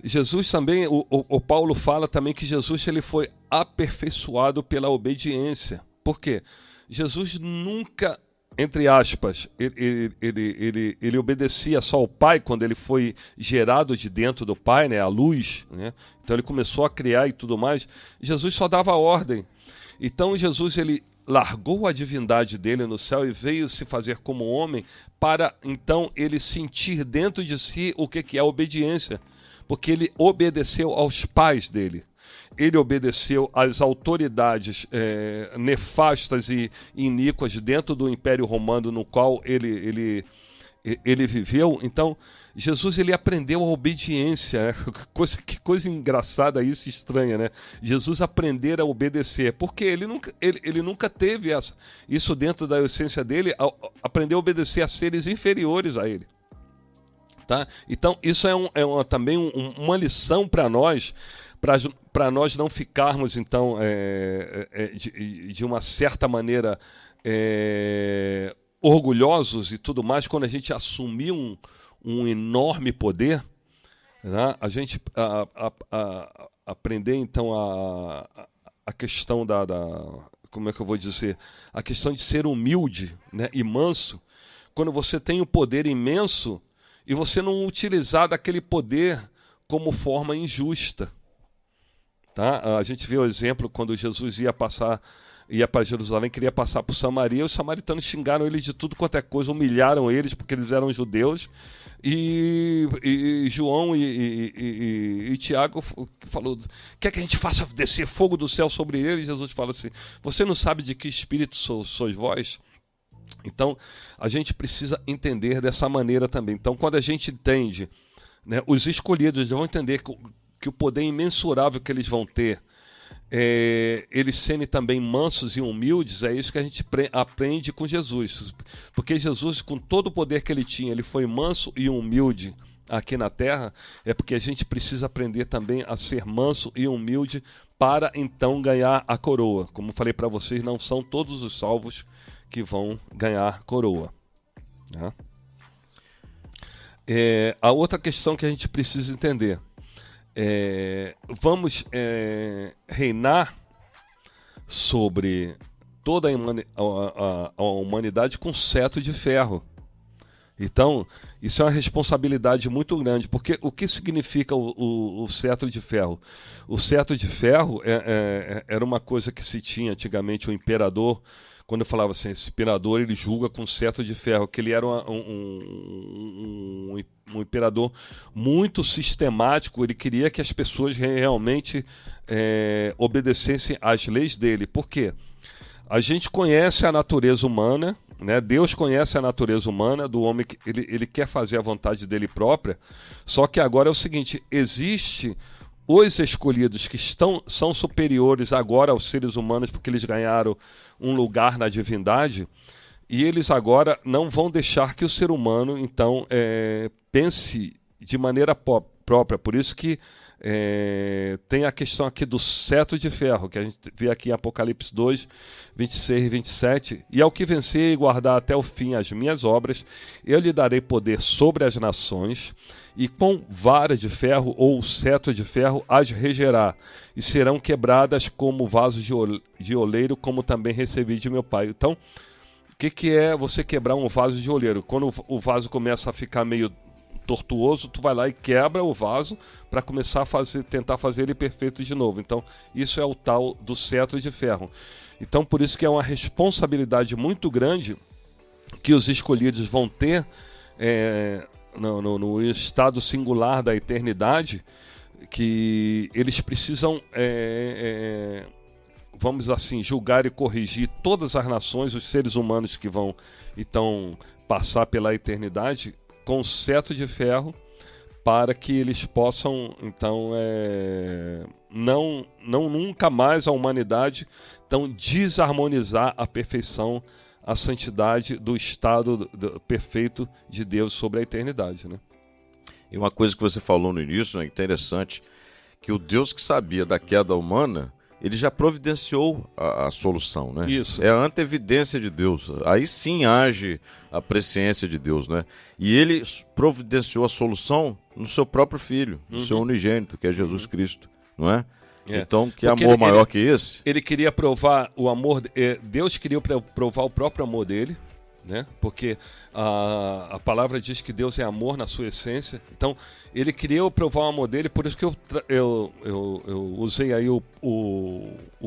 Jesus também, o Paulo fala também que Jesus ele foi aperfeiçoado pela obediência. Por quê? Jesus nunca, entre aspas, ele obedecia só ao Pai quando ele foi gerado de dentro do Pai, né, a luz, né? Então ele começou a criar e tudo mais. Jesus só dava ordem. Então Jesus ele largou a divindade dele no céu e veio se fazer como homem para então ele sentir dentro de si o que é a obediência, porque ele obedeceu aos pais dele. Ele obedeceu às autoridades nefastas e iníquas dentro do Império Romano no qual ele viveu. Então, Jesus ele aprendeu a obediência. Né? Que coisa engraçada isso, estranha, né? Jesus aprender a obedecer, porque ele nunca teve isso dentro da essência dele, aprendeu a obedecer a seres inferiores a ele. Tá? Então, isso também uma lição para nós, para nós não ficarmos, então, de uma certa maneira orgulhosos e tudo mais, quando a gente assumir um enorme poder, né? A gente aprender, então, a questão como é que eu vou dizer? A questão de ser humilde, né? E manso, quando você tem um poder imenso e você não utilizar daquele poder como forma injusta. Tá? A gente vê o exemplo quando Jesus ia para Jerusalém, queria passar por Samaria, os samaritanos xingaram eles de tudo quanto é coisa, humilharam eles porque eles eram judeus, e João e Tiago falou, quer que a gente faça descer fogo do céu sobre eles? Jesus fala assim, você não sabe de que espírito sois vós? Então, a gente precisa entender dessa maneira também. Então, quando a gente entende, né, os escolhidos vão entender que o poder imensurável que eles vão ter, eles serem também mansos e humildes, é isso que a gente aprende com Jesus. Porque Jesus, com todo o poder que ele tinha, ele foi manso e humilde aqui na terra, é porque a gente precisa aprender também a ser manso e humilde para então ganhar a coroa. Como falei para vocês, não são todos os salvos que vão ganhar coroa. Né? A outra questão que a gente precisa entender, vamos reinar sobre toda a humanidade com cetro de ferro. Então, isso é uma responsabilidade muito grande, porque o que significa o cetro de ferro? O cetro de ferro era uma coisa que se tinha antigamente, o imperador, quando eu falava assim, esse imperador ele julga com cetro de ferro, que ele era um imperador muito sistemático, ele queria que as pessoas realmente obedecessem às leis dele. Por quê? A gente conhece a natureza humana, né? Deus conhece a natureza humana do homem, que ele quer fazer a vontade dele própria, só que agora é o seguinte, existe os escolhidos que são superiores agora aos seres humanos porque eles ganharam um lugar na divindade, e eles agora não vão deixar que o ser humano, então, pense de maneira própria. Por isso que tem a questão aqui do cetro de ferro, que a gente vê aqui em Apocalipse 2, 26 e 27. E ao que vencer e guardar até o fim as minhas obras, eu lhe darei poder sobre as nações, e com vara de ferro ou cetro de ferro as regerá, e serão quebradas como vasos de oleiro, como também recebi de meu Pai. Então, o que é você quebrar um vaso de oleiro? Quando o vaso começa a ficar meio tortuoso, tu vai lá e quebra o vaso para começar a tentar fazer ele perfeito de novo. Então, isso é o tal do cetro de ferro. Então, por isso que é uma responsabilidade muito grande que os escolhidos vão ter no estado singular da eternidade, que eles precisam vamos assim, julgar e corrigir todas as nações, os seres humanos que vão então passar pela eternidade com cetro de ferro, para que eles possam então não nunca mais a humanidade então desarmonizar a perfeição, a santidade do estado perfeito de Deus sobre a eternidade, né? E uma coisa que você falou no início, é interessante, que o Deus que sabia da queda humana, ele já providenciou a solução, né? Isso. É a antevidência de Deus. Aí sim age a presciência de Deus, né? E ele providenciou a solução no seu próprio Filho, no seu unigênito, que é Jesus Cristo, não é? Então, que porque amor maior que esse? Ele queria provar o amor, Deus queria provar o próprio amor dele, né? Porque a palavra diz que Deus é amor na sua essência. Então, ele queria provar o amor dele, por isso que eu usei aí o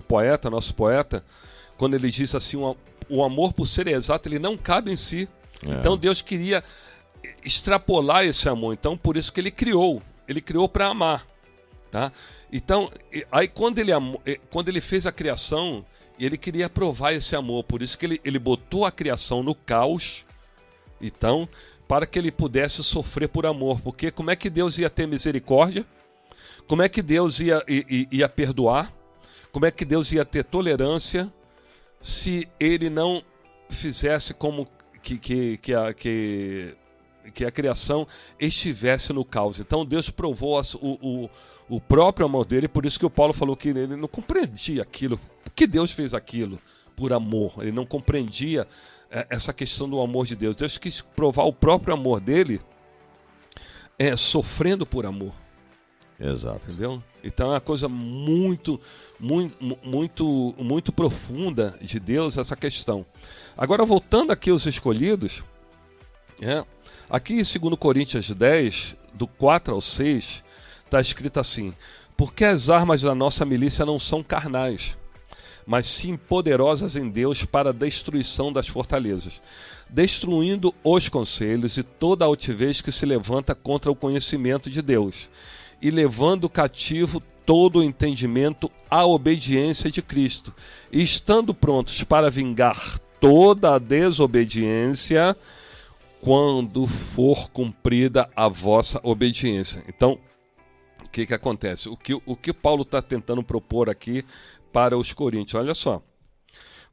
poeta, nosso poeta, quando ele diz assim, o amor por ser exato, ele não cabe em si. Então, Deus queria extrapolar esse amor. Então, por isso que ele criou para amar, tá? Então, aí quando ele fez a criação, ele queria provar esse amor, por isso que ele botou a criação no caos, então, para que ele pudesse sofrer por amor. Porque como é que Deus ia ter misericórdia? Como é que Deus ia perdoar? Como é que Deus ia ter tolerância se ele não fizesse como que a criação estivesse no caos? Então Deus provou o próprio amor dele, por isso que o Paulo falou que ele não compreendia aquilo. Por que Deus fez aquilo? Por amor. Ele não compreendia essa questão do amor de Deus. Deus quis provar o próprio amor dele sofrendo por amor. Exato. Entendeu? Então é uma coisa muito profunda de Deus essa questão. Agora, voltando aqui aos escolhidos, aqui em 2 Coríntios 10, do 4 ao 6, está escrito assim: porque as armas da nossa milícia não são carnais, mas sim poderosas em Deus para a destruição das fortalezas, destruindo os conselhos e toda a altivez que se levanta contra o conhecimento de Deus, e levando cativo todo o entendimento à obediência de Cristo, e estando prontos para vingar toda a desobediência quando for cumprida a vossa obediência. Então, o que acontece? O que Paulo está tentando propor aqui para os coríntios? Olha só,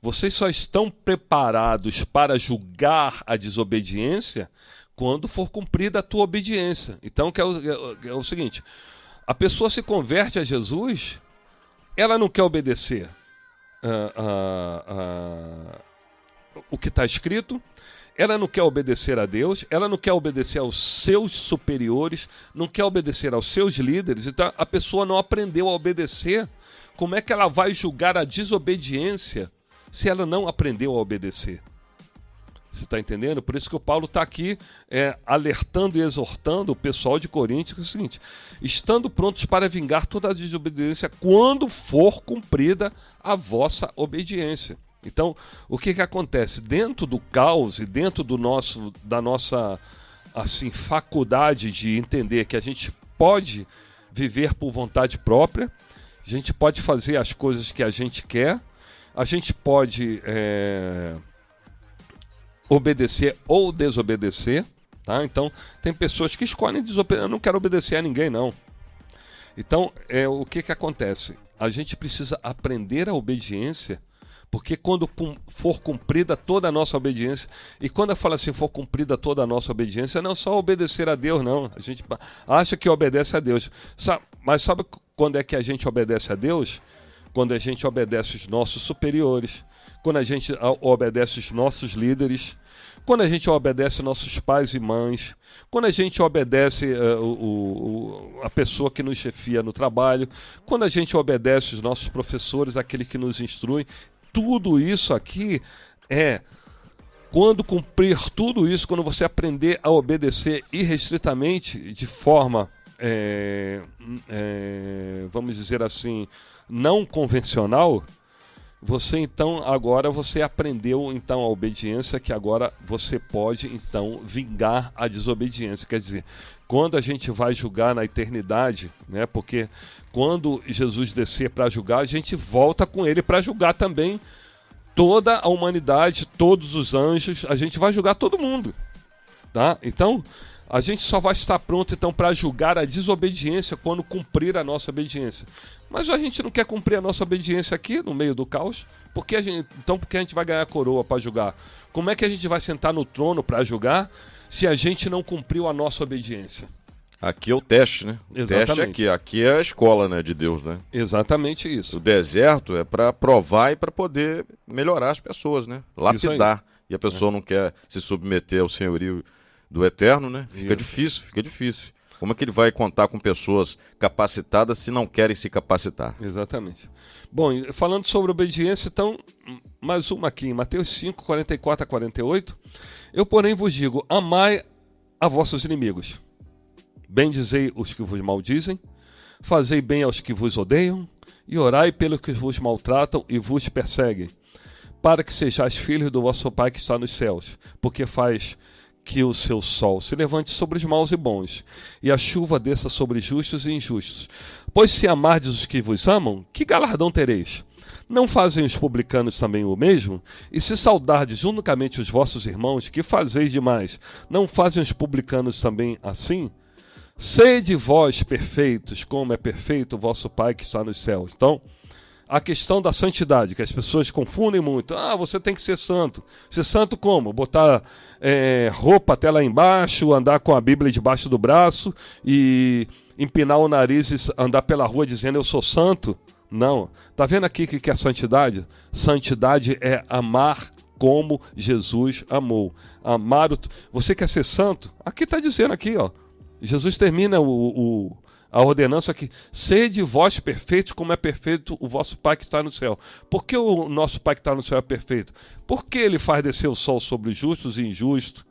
vocês só estão preparados para julgar a desobediência quando for cumprida a tua obediência. Então, é o seguinte, a pessoa se converte a Jesus, ela não quer obedecer o que está escrito, ela não quer obedecer a Deus, ela não quer obedecer aos seus superiores, não quer obedecer aos seus líderes. Então a pessoa não aprendeu a obedecer. Como é que ela vai julgar a desobediência se ela não aprendeu a obedecer? Você está entendendo? Por isso que o Paulo está aqui alertando e exortando o pessoal de Coríntios, que é o seguinte: estando prontos para vingar toda a desobediência quando for cumprida a vossa obediência. Então, o que acontece? Dentro do caos e dentro da nossa assim, faculdade de entender que a gente pode viver por vontade própria, a gente pode fazer as coisas que a gente quer, a gente pode obedecer ou desobedecer, tá? Então, tem pessoas que escolhem desobedecer. Eu não quero obedecer a ninguém, não. Então, o que acontece? A gente precisa aprender a obediência, porque quando for cumprida toda a nossa obediência, e quando eu falo assim, for cumprida toda a nossa obediência, não é só obedecer a Deus, não. A gente acha que obedece a Deus. Mas sabe quando é que a gente obedece a Deus? Quando a gente obedece os nossos superiores, quando a gente obedece os nossos líderes, quando a gente obedece nossos pais e mães, quando a gente obedece a pessoa que nos chefia no trabalho, quando a gente obedece os nossos professores, aquele que nos instrui, tudo isso aqui quando cumprir tudo isso, quando você aprender a obedecer irrestritamente, de forma, vamos dizer assim, não convencional, você então agora você aprendeu então a obediência, que agora você pode então vingar a desobediência. Quer dizer, quando a gente vai julgar na eternidade, né? Porque quando Jesus descer para julgar, a gente volta com ele para julgar também toda a humanidade, todos os anjos, a gente vai julgar todo mundo, tá? Então, a gente só vai estar pronto então para julgar a desobediência quando cumprir a nossa obediência. Mas a gente não quer cumprir a nossa obediência aqui no meio do caos, porque a gente vai ganhar a coroa para julgar? Como é que a gente vai sentar no trono para julgar se a gente não cumpriu a nossa obediência? Aqui é o teste, né? O teste é aqui. Aqui é a escola, né, de Deus, né? Exatamente isso. O deserto é para provar e para poder melhorar as pessoas, né? Lapidar. E a pessoa não quer se submeter ao senhorio do Eterno, né? Fica difícil. Como é que ele vai contar com pessoas capacitadas se não querem se capacitar? Exatamente. Bom, falando sobre obediência, então, mais uma aqui, em Mateus 5, 44 a 48. Eu, porém, vos digo, amai a vossos inimigos. Bendizei os que vos maldizem, fazei bem aos que vos odeiam, e orai pelos que vos maltratam e vos perseguem, para que sejais filhos do vosso Pai que está nos céus, porque faz que o seu sol se levante sobre os maus e bons, e a chuva desça sobre justos e injustos. Pois se amardes os que vos amam, que galardão tereis? Não fazem os publicanos também o mesmo? E se saudardes unicamente os vossos irmãos, que fazeis demais? Não fazem os publicanos também assim? Sede vós perfeitos, como é perfeito o vosso Pai que está nos céus. Então, a questão da santidade, que as pessoas confundem muito. Você tem que ser santo. Ser santo como? Botar roupa até lá embaixo, andar com a Bíblia debaixo do braço e empinar o nariz e andar pela rua dizendo eu sou santo? Não. Tá vendo aqui o que é santidade? Santidade é amar como Jesus amou. Você quer ser santo? Aqui está dizendo aqui, ó. Jesus termina a ordenança aqui: sede vós perfeitos como é perfeito o vosso Pai que está no céu. Por que o nosso Pai que está no céu é perfeito? Porque ele faz descer o sol sobre justos e injustos,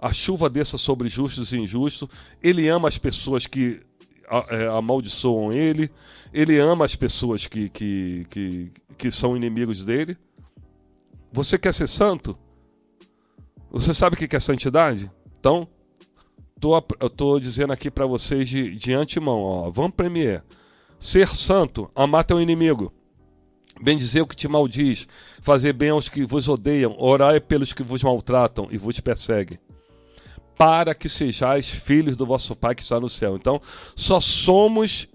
a chuva desça sobre justos e injustos, ele ama as pessoas que amaldiçoam ele ama as pessoas que são inimigos dele. Você quer ser santo? Você sabe o que é santidade? Então, eu estou dizendo aqui para vocês de antemão, ó, vamos premier. Ser santo, amar teu inimigo, bendizer o que te maldiz, fazer bem aos que vos odeiam, orai pelos que vos maltratam e vos perseguem, para que sejais filhos do vosso Pai que está no céu. Então, só somos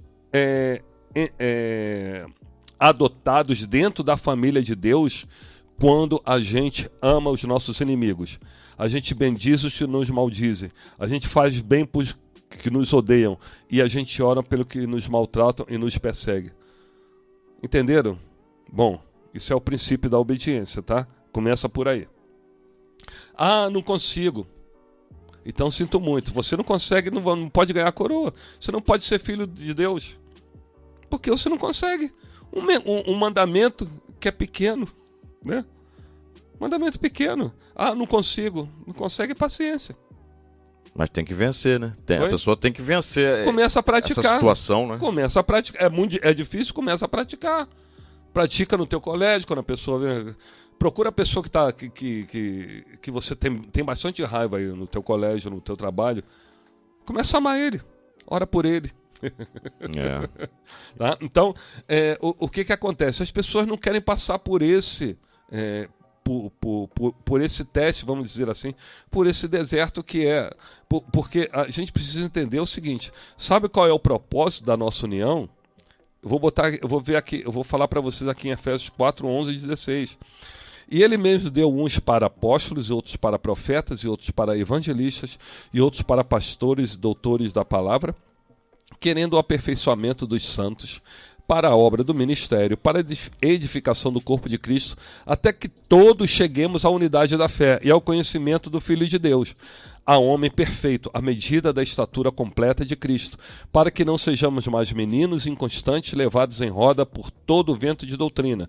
adotados dentro da família de Deus quando a gente ama os nossos inimigos. A gente bendiz os que nos maldizem. A gente faz bem para os que nos odeiam. E a gente ora pelo que nos maltratam e nos perseguem. Entenderam? Bom, isso é o princípio da obediência, tá? Começa por aí. Não consigo. Então sinto muito. Você não consegue, não pode ganhar a coroa. Você não pode ser filho de Deus. Porque você não consegue. Um mandamento que é pequeno, né? Mandamento pequeno. Não consigo. Não consegue, paciência. Mas tem que vencer, né? A pessoa tem que vencer. Começa a praticar. Essa situação, né? Começa a praticar. É difícil, começa a praticar. Pratica no teu colégio, quando a pessoa vem. Procura a pessoa que você tem bastante raiva aí no teu colégio, no teu trabalho. Começa a amar ele. Ora por ele. Tá? Então, o que acontece? As pessoas não querem passar por por esse teste, vamos dizer assim, por esse deserto que é. Porque a gente precisa entender o seguinte: sabe qual é o propósito da nossa união? Eu vou falar para vocês aqui em Efésios 4, 11 e 16. E ele mesmo deu uns para apóstolos, e outros para profetas, e outros para evangelistas, e outros para pastores e doutores da palavra, querendo o aperfeiçoamento dos santos, para a obra do ministério, para a edificação do corpo de Cristo, até que todos cheguemos à unidade da fé e ao conhecimento do Filho de Deus, a homem perfeito, à medida da estatura completa de Cristo, para que não sejamos mais meninos inconstantes, levados em roda por todo o vento de doutrina,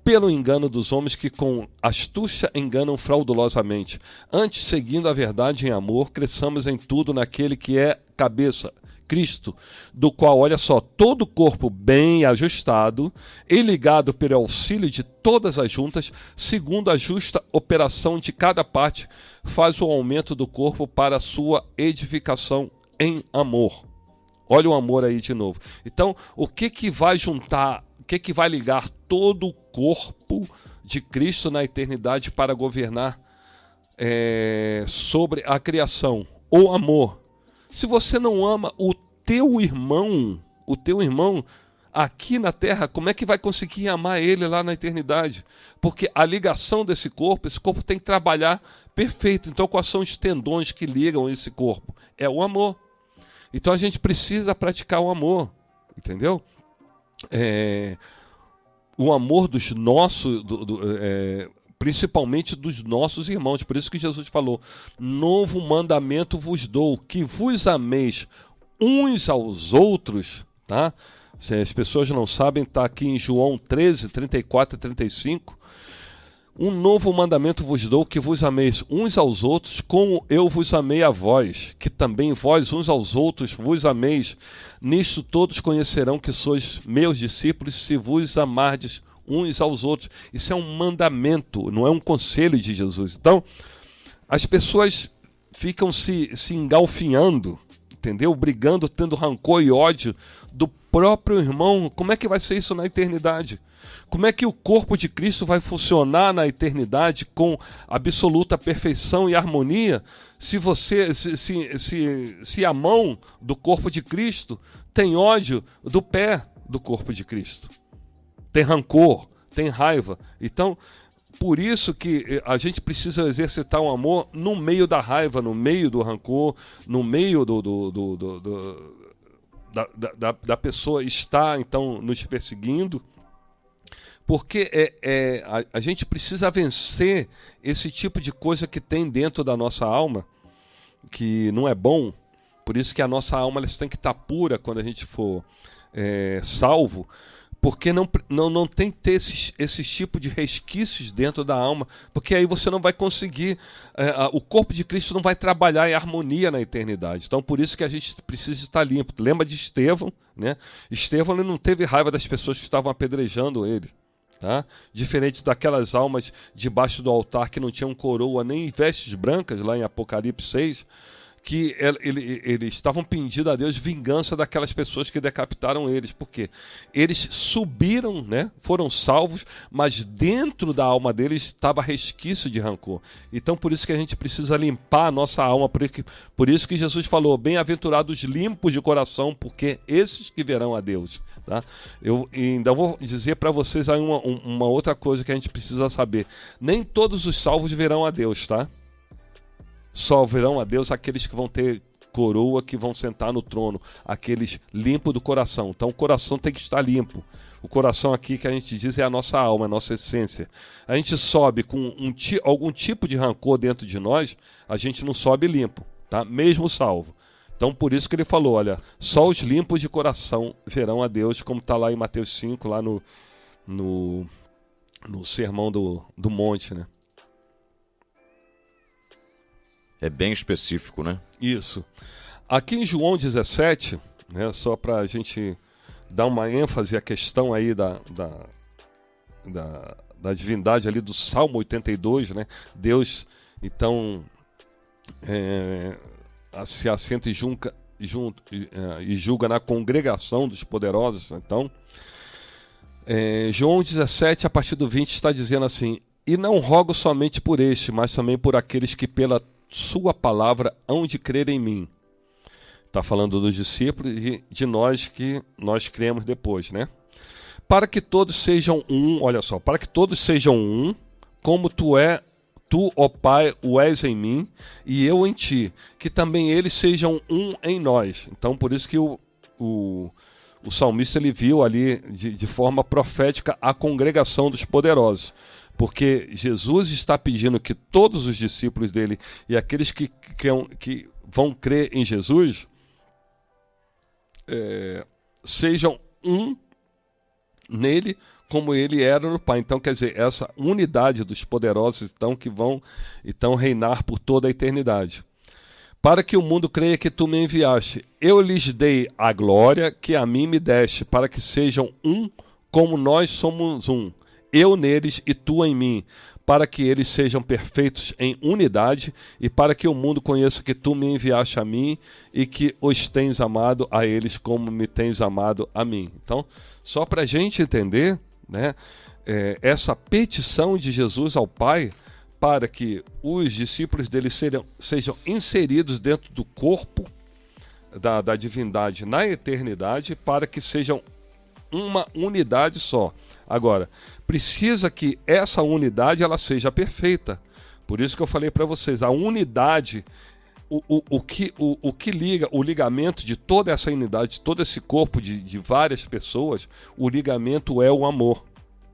pelo engano dos homens que com astúcia enganam fraudulosamente. Antes, seguindo a verdade em amor, cresçamos em tudo naquele que é cabeça, Cristo, do qual, olha só, todo o corpo bem ajustado e ligado pelo auxílio de todas as juntas, segundo a justa operação de cada parte, faz o aumento do corpo para a sua edificação em amor. Olha o amor aí de novo. Então, o que vai juntar, o que vai ligar todo o corpo de Cristo na eternidade para governar sobre a criação? O amor. Se você não ama o teu irmão aqui na terra, como é que vai conseguir amar ele lá na eternidade? Porque a ligação desse corpo, esse corpo tem que trabalhar perfeito. Então, quais são os tendões que ligam esse corpo? É o amor. Então, a gente precisa praticar o amor, entendeu? O amor dos nossos... principalmente dos nossos irmãos. Por isso que Jesus falou: novo mandamento vos dou, que vos ameis uns aos outros, tá? Se as pessoas não sabem, está aqui em João 13, 34 e 35. Um novo mandamento vos dou, que vos ameis uns aos outros, como eu vos amei a vós, que também vós uns aos outros vos ameis. Nisto todos conhecerão que sois meus discípulos, se vos amardes uns aos outros. Isso é um mandamento, não é um conselho de Jesus. Então, as pessoas ficam se engalfinhando, entendeu? Brigando, tendo rancor e ódio do próprio irmão. Como é que vai ser isso na eternidade? Como é que o corpo de Cristo vai funcionar na eternidade com absoluta perfeição e harmonia se a mão do corpo de Cristo tem ódio do pé do corpo de Cristo? Tem rancor, tem raiva. Então, por isso que a gente precisa exercitar o amor no meio da raiva, no meio do rancor, no meio da pessoa estar, então, nos perseguindo. Porque a gente precisa vencer esse tipo de coisa que tem dentro da nossa alma, que não é bom. Por isso que a nossa alma tem que estar pura quando a gente for salvo, porque não tem que ter esses tipos de resquícios dentro da alma, porque aí você não vai conseguir, o corpo de Cristo não vai trabalhar em harmonia na eternidade. Então, por isso que a gente precisa estar limpo. Lembra de Estevão, né? Estevão, ele não teve raiva das pessoas que estavam apedrejando ele, tá? Diferente daquelas almas debaixo do altar que não tinham coroa nem vestes brancas, lá em Apocalipse 6, que eles estavam pedindo a Deus vingança daquelas pessoas que decapitaram eles. Por quê? Eles subiram, né? Foram salvos, mas dentro da alma deles estava resquício de rancor. Então, por isso que a gente precisa limpar a nossa alma. Por isso que Jesus falou: bem-aventurados limpos de coração, porque esses que verão a Deus. Tá? Eu ainda vou dizer para vocês aí uma outra coisa que a gente precisa saber. Nem todos os salvos verão a Deus, tá? Só verão a Deus aqueles que vão ter coroa, que vão sentar no trono, aqueles limpos do coração. Então o coração tem que estar limpo. O coração aqui que a gente diz é a nossa alma, a nossa essência. A gente sobe com algum tipo de rancor dentro de nós, a gente não sobe limpo, tá? Mesmo salvo. Então por isso que ele falou: olha, só os limpos de coração verão a Deus, como está lá em Mateus 5, lá no Sermão do Monte, né? É bem específico, né? Isso. Aqui em João 17, né, só para a gente dar uma ênfase à questão aí da divindade ali do Salmo 82, né? Deus, então, se assenta e julga na congregação dos poderosos. Então, João 17, a partir do 20, está dizendo assim: E não rogo somente por este, mas também por aqueles que pela sua palavra hão de crer em mim. Está falando dos discípulos e de nós que nós cremos depois, né? Para que todos sejam um, olha só, para que todos sejam um, como tu, ó Pai, o és em mim e eu em ti, que também eles sejam um em nós. Então, por isso que o salmista ele viu ali de forma profética a congregação dos poderosos. Porque Jesus está pedindo que todos os discípulos dele e aqueles que vão crer em Jesus sejam um nele como ele era no Pai. Então, quer dizer, essa unidade dos poderosos que vão reinar por toda a eternidade. Para que o mundo creia que tu me enviaste, eu lhes dei a glória que a mim me deste, para que sejam um como nós somos um. Eu neles e tu em mim, para que eles sejam perfeitos em unidade e para que o mundo conheça que tu me enviaste a mim e que os tens amado a eles como me tens amado a mim. Então, só para a gente entender, né, essa petição de Jesus ao Pai para que os discípulos dele sejam inseridos dentro do corpo da divindade na eternidade para que sejam uma unidade só. Agora, precisa que essa unidade ela seja perfeita. Por isso que eu falei para vocês, a unidade, o que liga, o ligamento de toda essa unidade, de todo esse corpo de várias pessoas, o ligamento é o amor.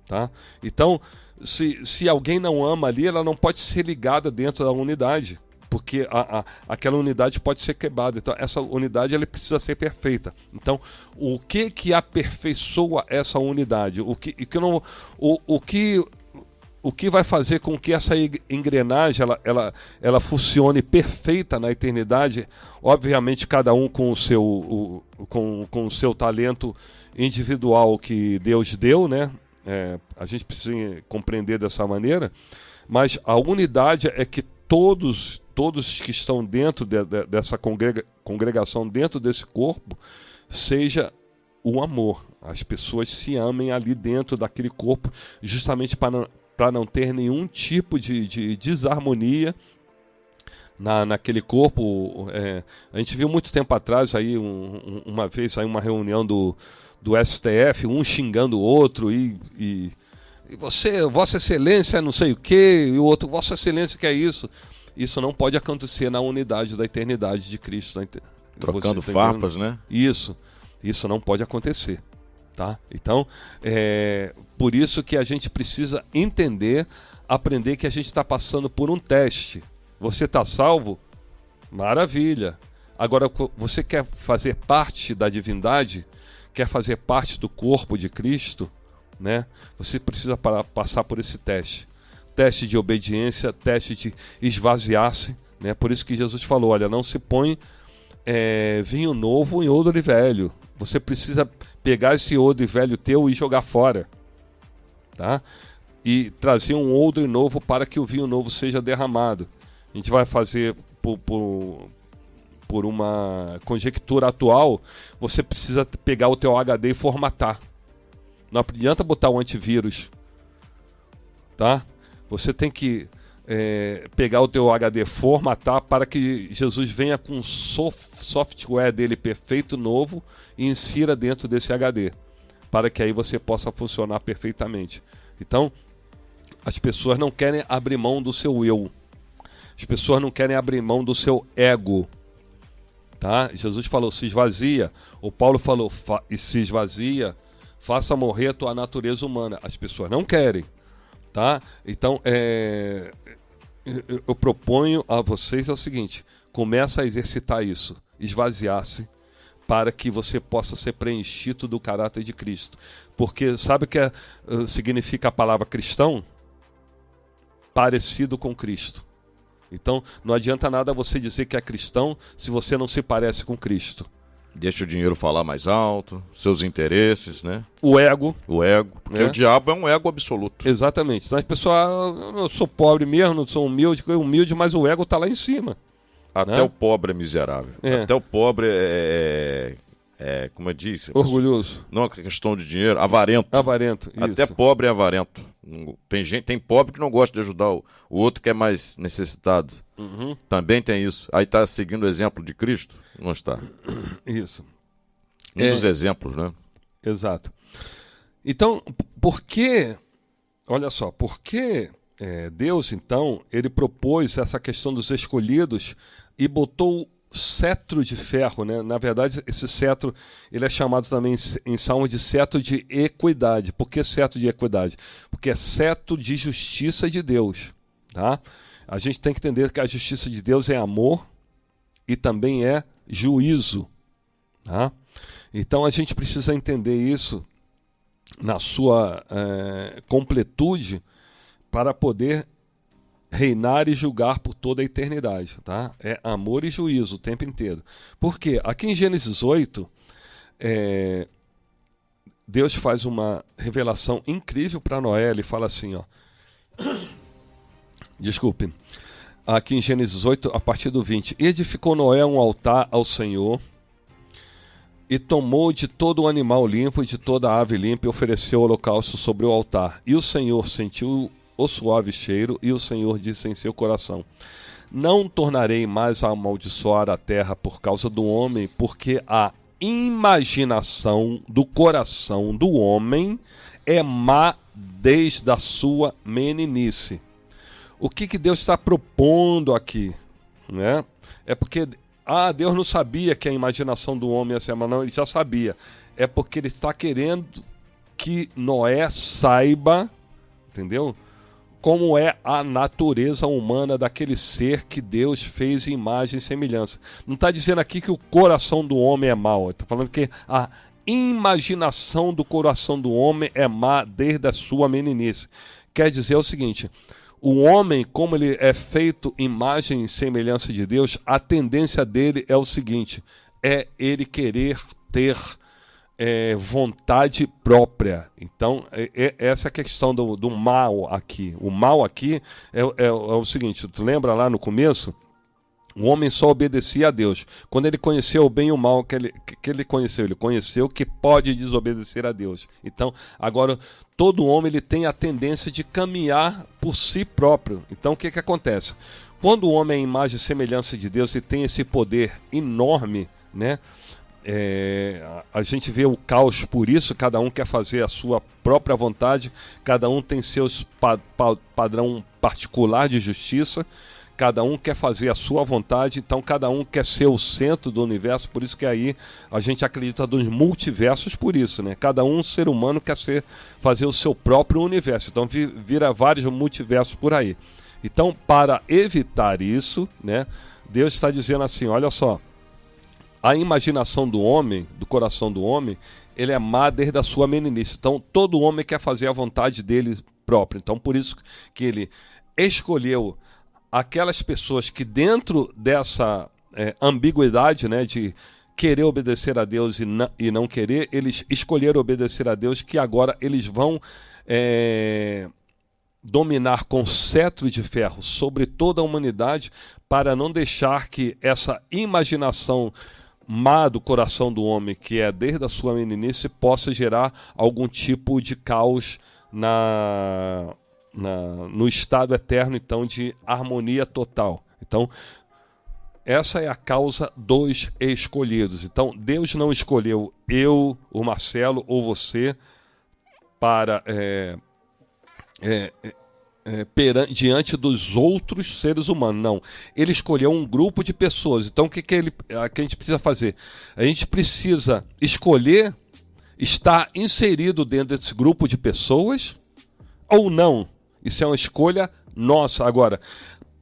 Tá? Então, se alguém não ama ali, ela não pode ser ligada dentro da unidade. Porque aquela unidade pode ser quebrada. Então, essa unidade ela precisa ser perfeita. Então, o que aperfeiçoa essa unidade? O que vai fazer com que essa engrenagem ela funcione perfeita na eternidade? Obviamente, cada um com o seu talento individual que Deus deu, né? A gente precisa compreender dessa maneira. Mas a unidade é que todos que estão dentro dessa congregação, dentro desse corpo, seja o amor. As pessoas se amem ali dentro daquele corpo, justamente para não ter nenhum tipo de desarmonia naquele corpo. A gente viu muito tempo atrás, aí, uma vez, aí, uma reunião do STF, um xingando o outro e você, Vossa Excelência, não sei o quê, e o outro, Vossa Excelência, que é isso? Isso não pode acontecer na unidade da eternidade de Cristo. Trocando farpas, né? Isso não pode acontecer. Tá? Então, por isso que a gente precisa entender, aprender que a gente está passando por um teste. Você está salvo? Maravilha. Agora, você quer fazer parte da divindade? Quer fazer parte do corpo de Cristo? Né? Você precisa passar por esse teste. Teste de obediência, teste de esvaziar-se, né? Por isso que Jesus falou, olha, não se põe vinho novo em odre velho. Você precisa pegar esse odre velho teu e jogar fora, tá? E trazer um odre novo para que o vinho novo seja derramado. A gente vai fazer por uma conjectura atual, você precisa pegar o teu HD e formatar. Não adianta botar um antivírus, tá? Você tem que pegar o teu HD, formatar para que Jesus venha com um software dele perfeito, novo, e insira dentro desse HD, para que aí você possa funcionar perfeitamente. Então, as pessoas não querem abrir mão do seu eu. As pessoas não querem abrir mão do seu ego. Tá? Jesus falou, se esvazia. O Paulo falou, se esvazia, faça morrer a tua natureza humana. As pessoas não querem. Tá? Então, eu proponho a vocês o seguinte, começa a exercitar isso, esvaziar-se, para que você possa ser preenchido do caráter de Cristo. Porque sabe o que significa a palavra cristão? Parecido com Cristo. Então, não adianta nada você dizer que é cristão se você não se parece com Cristo. Deixa o dinheiro falar mais alto, seus interesses, né? O ego. Porque o diabo é um ego absoluto. Exatamente. Então as pessoas, eu sou pobre mesmo, não sou humilde, mas o ego está lá em cima. Até o pobre é miserável. Até o pobre é como eu disse, Orgulhoso. não é questão de dinheiro, avarento. Avarento, isso. Até pobre é avarento. Tem pobre que não gosta de ajudar o outro que é mais necessitado. Também tem isso. Aí está seguindo o exemplo de Cristo? Não está. Isso. Dos exemplos, né? Exato. Então, por que, olha só, por que Deus, então, ele propôs essa questão dos escolhidos e botou cetro de ferro, né? Na verdade, esse cetro, ele é chamado também em Salmo de cetro de equidade. Por que cetro de equidade? Porque é cetro de justiça de Deus, tá? A gente tem que entender que a justiça de Deus é amor e também é juízo, tá? Então a gente precisa entender isso na sua completude para poder reinar e julgar por toda a eternidade, tá? É amor e juízo o tempo inteiro. Por quê? Aqui em Gênesis 8, Deus faz uma revelação incrível para Noé. Ele fala assim, ó. Desculpe. Aqui em Gênesis 8, a partir do 20. Edificou Noé um altar ao Senhor e tomou de todo o animal limpo e de toda a ave limpa e ofereceu o holocausto sobre o altar. E o Senhor sentiu o suave cheiro, e o Senhor disse em seu coração: não tornarei mais a amaldiçoar a terra por causa do homem, porque a imaginação do coração do homem é má desde a sua meninice. O que Deus está propondo aqui, né? É porque Deus não sabia que a imaginação do homem ia ser má, não, ele já sabia. É porque ele está querendo que Noé saiba, entendeu? Como é a natureza humana daquele ser que Deus fez em imagem e semelhança. Não está dizendo aqui que o coração do homem é mau. Está falando que a imaginação do coração do homem é má desde a sua meninice. Quer dizer o seguinte: o homem, como ele é feito imagem e semelhança de Deus, a tendência dele é o seguinte: é ele querer ter vontade própria. Então, essa é a questão do mal aqui. O mal aqui é o seguinte: tu lembra lá no começo? O homem só obedecia a Deus. Quando ele conheceu o bem e o mal, que ele conheceu? Ele conheceu que pode desobedecer a Deus. Então, agora, todo homem ele tem a tendência de caminhar por si próprio. Então, o que acontece? Quando o homem é imagem e semelhança de Deus e tem esse poder enorme, né? A gente vê o caos por isso. Cada um quer fazer a sua própria vontade, cada um tem seus padrão particular de justiça, cada um quer fazer a sua vontade, então cada um quer ser o centro do universo. Por isso que aí a gente acredita nos multiversos, por isso, né? Cada um ser humano quer fazer o seu próprio universo, então vira vários multiversos por aí. Então, para evitar isso, né, Deus está dizendo assim: olha só, a imaginação do homem, do coração do homem, ele é má desde a sua meninice. Então, todo homem quer fazer a vontade dele próprio. Então, por isso que ele escolheu aquelas pessoas que, dentro dessa ambiguidade, né, de querer obedecer a Deus e não querer, eles escolheram obedecer a Deus, que agora eles vão dominar com cetro de ferro sobre toda a humanidade, para não deixar que essa imaginação má do coração do homem, que é desde a sua meninice, possa gerar algum tipo de caos no estado eterno, então, de harmonia total. Então, essa é a causa dos escolhidos. Então, Deus não escolheu eu, o Marcelo ou você para diante dos outros seres humanos. Não. Ele escolheu um grupo de pessoas. Então, o que a gente precisa fazer? A gente precisa escolher estar inserido dentro desse grupo de pessoas ou não. Isso é uma escolha nossa. Agora,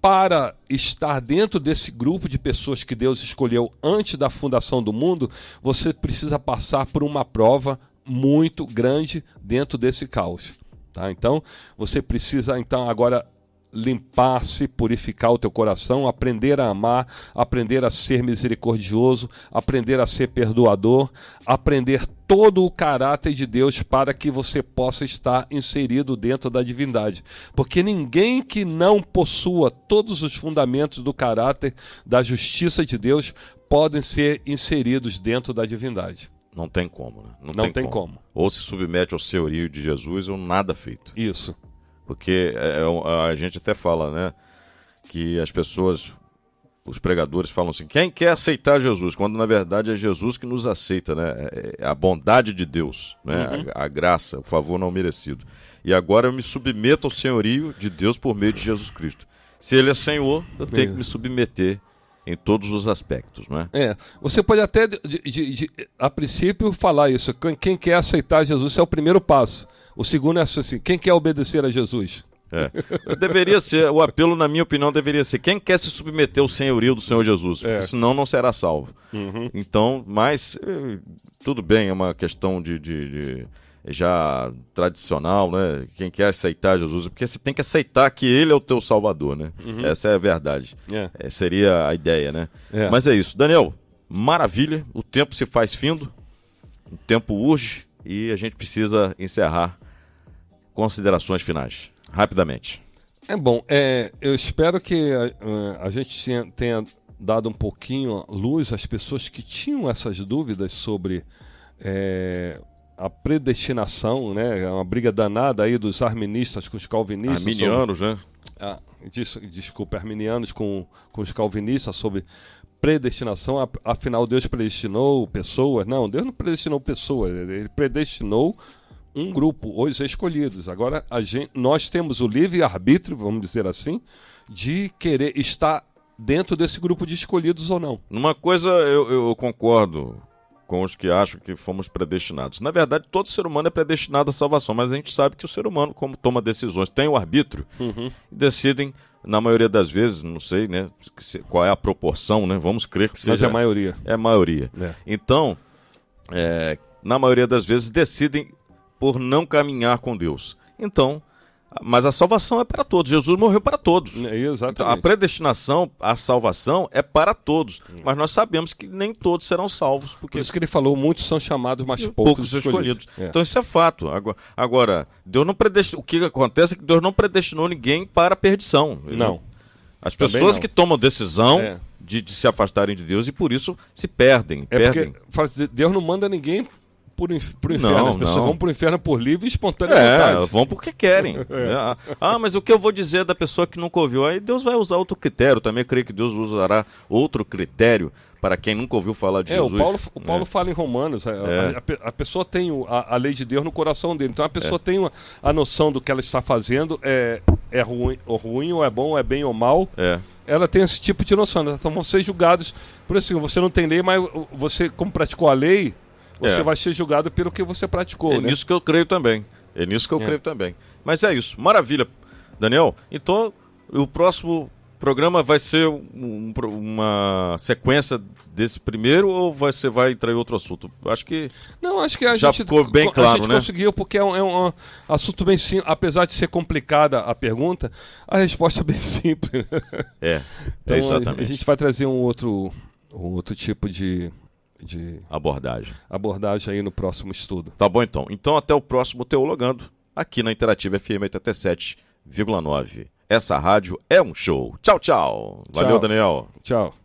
para estar dentro desse grupo de pessoas que Deus escolheu antes da fundação do mundo, você precisa passar por uma prova muito grande dentro desse caos. Tá? Então, você precisa agora limpar-se, purificar o teu coração, aprender a amar, aprender a ser misericordioso, aprender a ser perdoador, aprender todo o caráter de Deus para que você possa estar inserido dentro da divindade. Porque ninguém que não possua todos os fundamentos do caráter da justiça de Deus podem ser inseridos dentro da divindade. Não tem como, né? Não tem como. Ou se submete ao senhorio de Jesus ou nada feito. Isso. Porque a gente até fala, né, que as pessoas, os pregadores falam assim, quem quer aceitar Jesus? Quando na verdade é Jesus que nos aceita, né? É a bondade de Deus, né? A graça, o favor não merecido. E agora eu me submeto ao senhorio de Deus por meio de Jesus Cristo. Se ele é Senhor, eu tenho que me submeter em todos os aspectos, não é? Você pode até, a princípio, falar isso. Quem quer aceitar Jesus é o primeiro passo. O segundo é assim, quem quer obedecer a Jesus? Deveria ser, o apelo, na minha opinião, deveria ser quem quer se submeter ao senhorio do Senhor Jesus, porque senão não será salvo. Então, mas tudo bem, é uma questão de já tradicional, né? Quem quer aceitar Jesus, porque você tem que aceitar que ele é o teu salvador, né? Essa é a verdade. Seria a ideia, né? Mas é isso. Daniel, maravilha, o tempo se faz findo, o tempo urge e a gente precisa encerrar. Considerações finais, rapidamente. Eu espero que a gente tenha dado um pouquinho luz às pessoas que tinham essas dúvidas sobre a predestinação, né? É uma briga danada aí dos arministas com os calvinistas. Arminianos, né? Desculpa, arminianos com os calvinistas sobre predestinação. Afinal, Deus predestinou pessoas. Não, Deus não predestinou pessoas, ele predestinou um grupo, os escolhidos. Agora, nós temos o livre-arbítrio, vamos dizer assim, de querer estar dentro desse grupo de escolhidos ou não. Numa coisa eu concordo com os que acham que fomos predestinados. Na verdade, todo ser humano é predestinado à salvação, mas a gente sabe que o ser humano, como toma decisões, tem o arbítrio, e decidem, na maioria das vezes, não sei, né, qual é a proporção, né, vamos crer que seja... Mas é a maioria. É a maioria. Então, na maioria das vezes, decidem por não caminhar com Deus. Então, mas a salvação é para todos. Jesus morreu para todos. Exatamente. Então, a predestinação, a salvação é para todos. Mas nós sabemos que nem todos serão salvos. Porque por isso que ele falou, muitos são chamados, mas poucos escolhidos. Então isso é fato. Agora, Deus não predestinou. O que acontece é que Deus não predestinou ninguém para a perdição. Não. As pessoas que tomam decisão de se afastarem de Deus e por isso se perdem. Porque Deus não manda ninguém pro inferno. As pessoas vão pro inferno por livre e espontânea vontade. Vão porque querem. Mas o que eu vou dizer da pessoa que nunca ouviu? Aí Deus vai usar outro critério. Também creio que Deus usará outro critério para quem nunca ouviu falar de Jesus. O Paulo fala em Romanos, a pessoa tem a lei de Deus no coração dele. Então a pessoa tem a noção do que ela está fazendo, é ruim ou é bom, é bem ou mal. Ela tem esse tipo de noção. Então vão ser julgados por isso. Você não tem lei, mas você, como praticou a lei, você vai ser julgado pelo que você praticou. É nisso que eu creio também. Creio também. Mas é isso. Maravilha, Daniel. Então, o próximo programa vai ser uma sequência desse primeiro ou você vai entrar em outro assunto? Acho que já ficou bem claro, a gente conseguiu, porque é um assunto bem simples. Apesar de ser complicada a pergunta, a resposta é bem simples. Então, exatamente. A gente vai trazer um outro tipo de abordagem aí no próximo estudo. Tá bom, então. Então até o próximo Teologando, aqui na Interativa FM 87,9. Essa rádio é um show. Tchau, tchau. Valeu, Daniel. Tchau.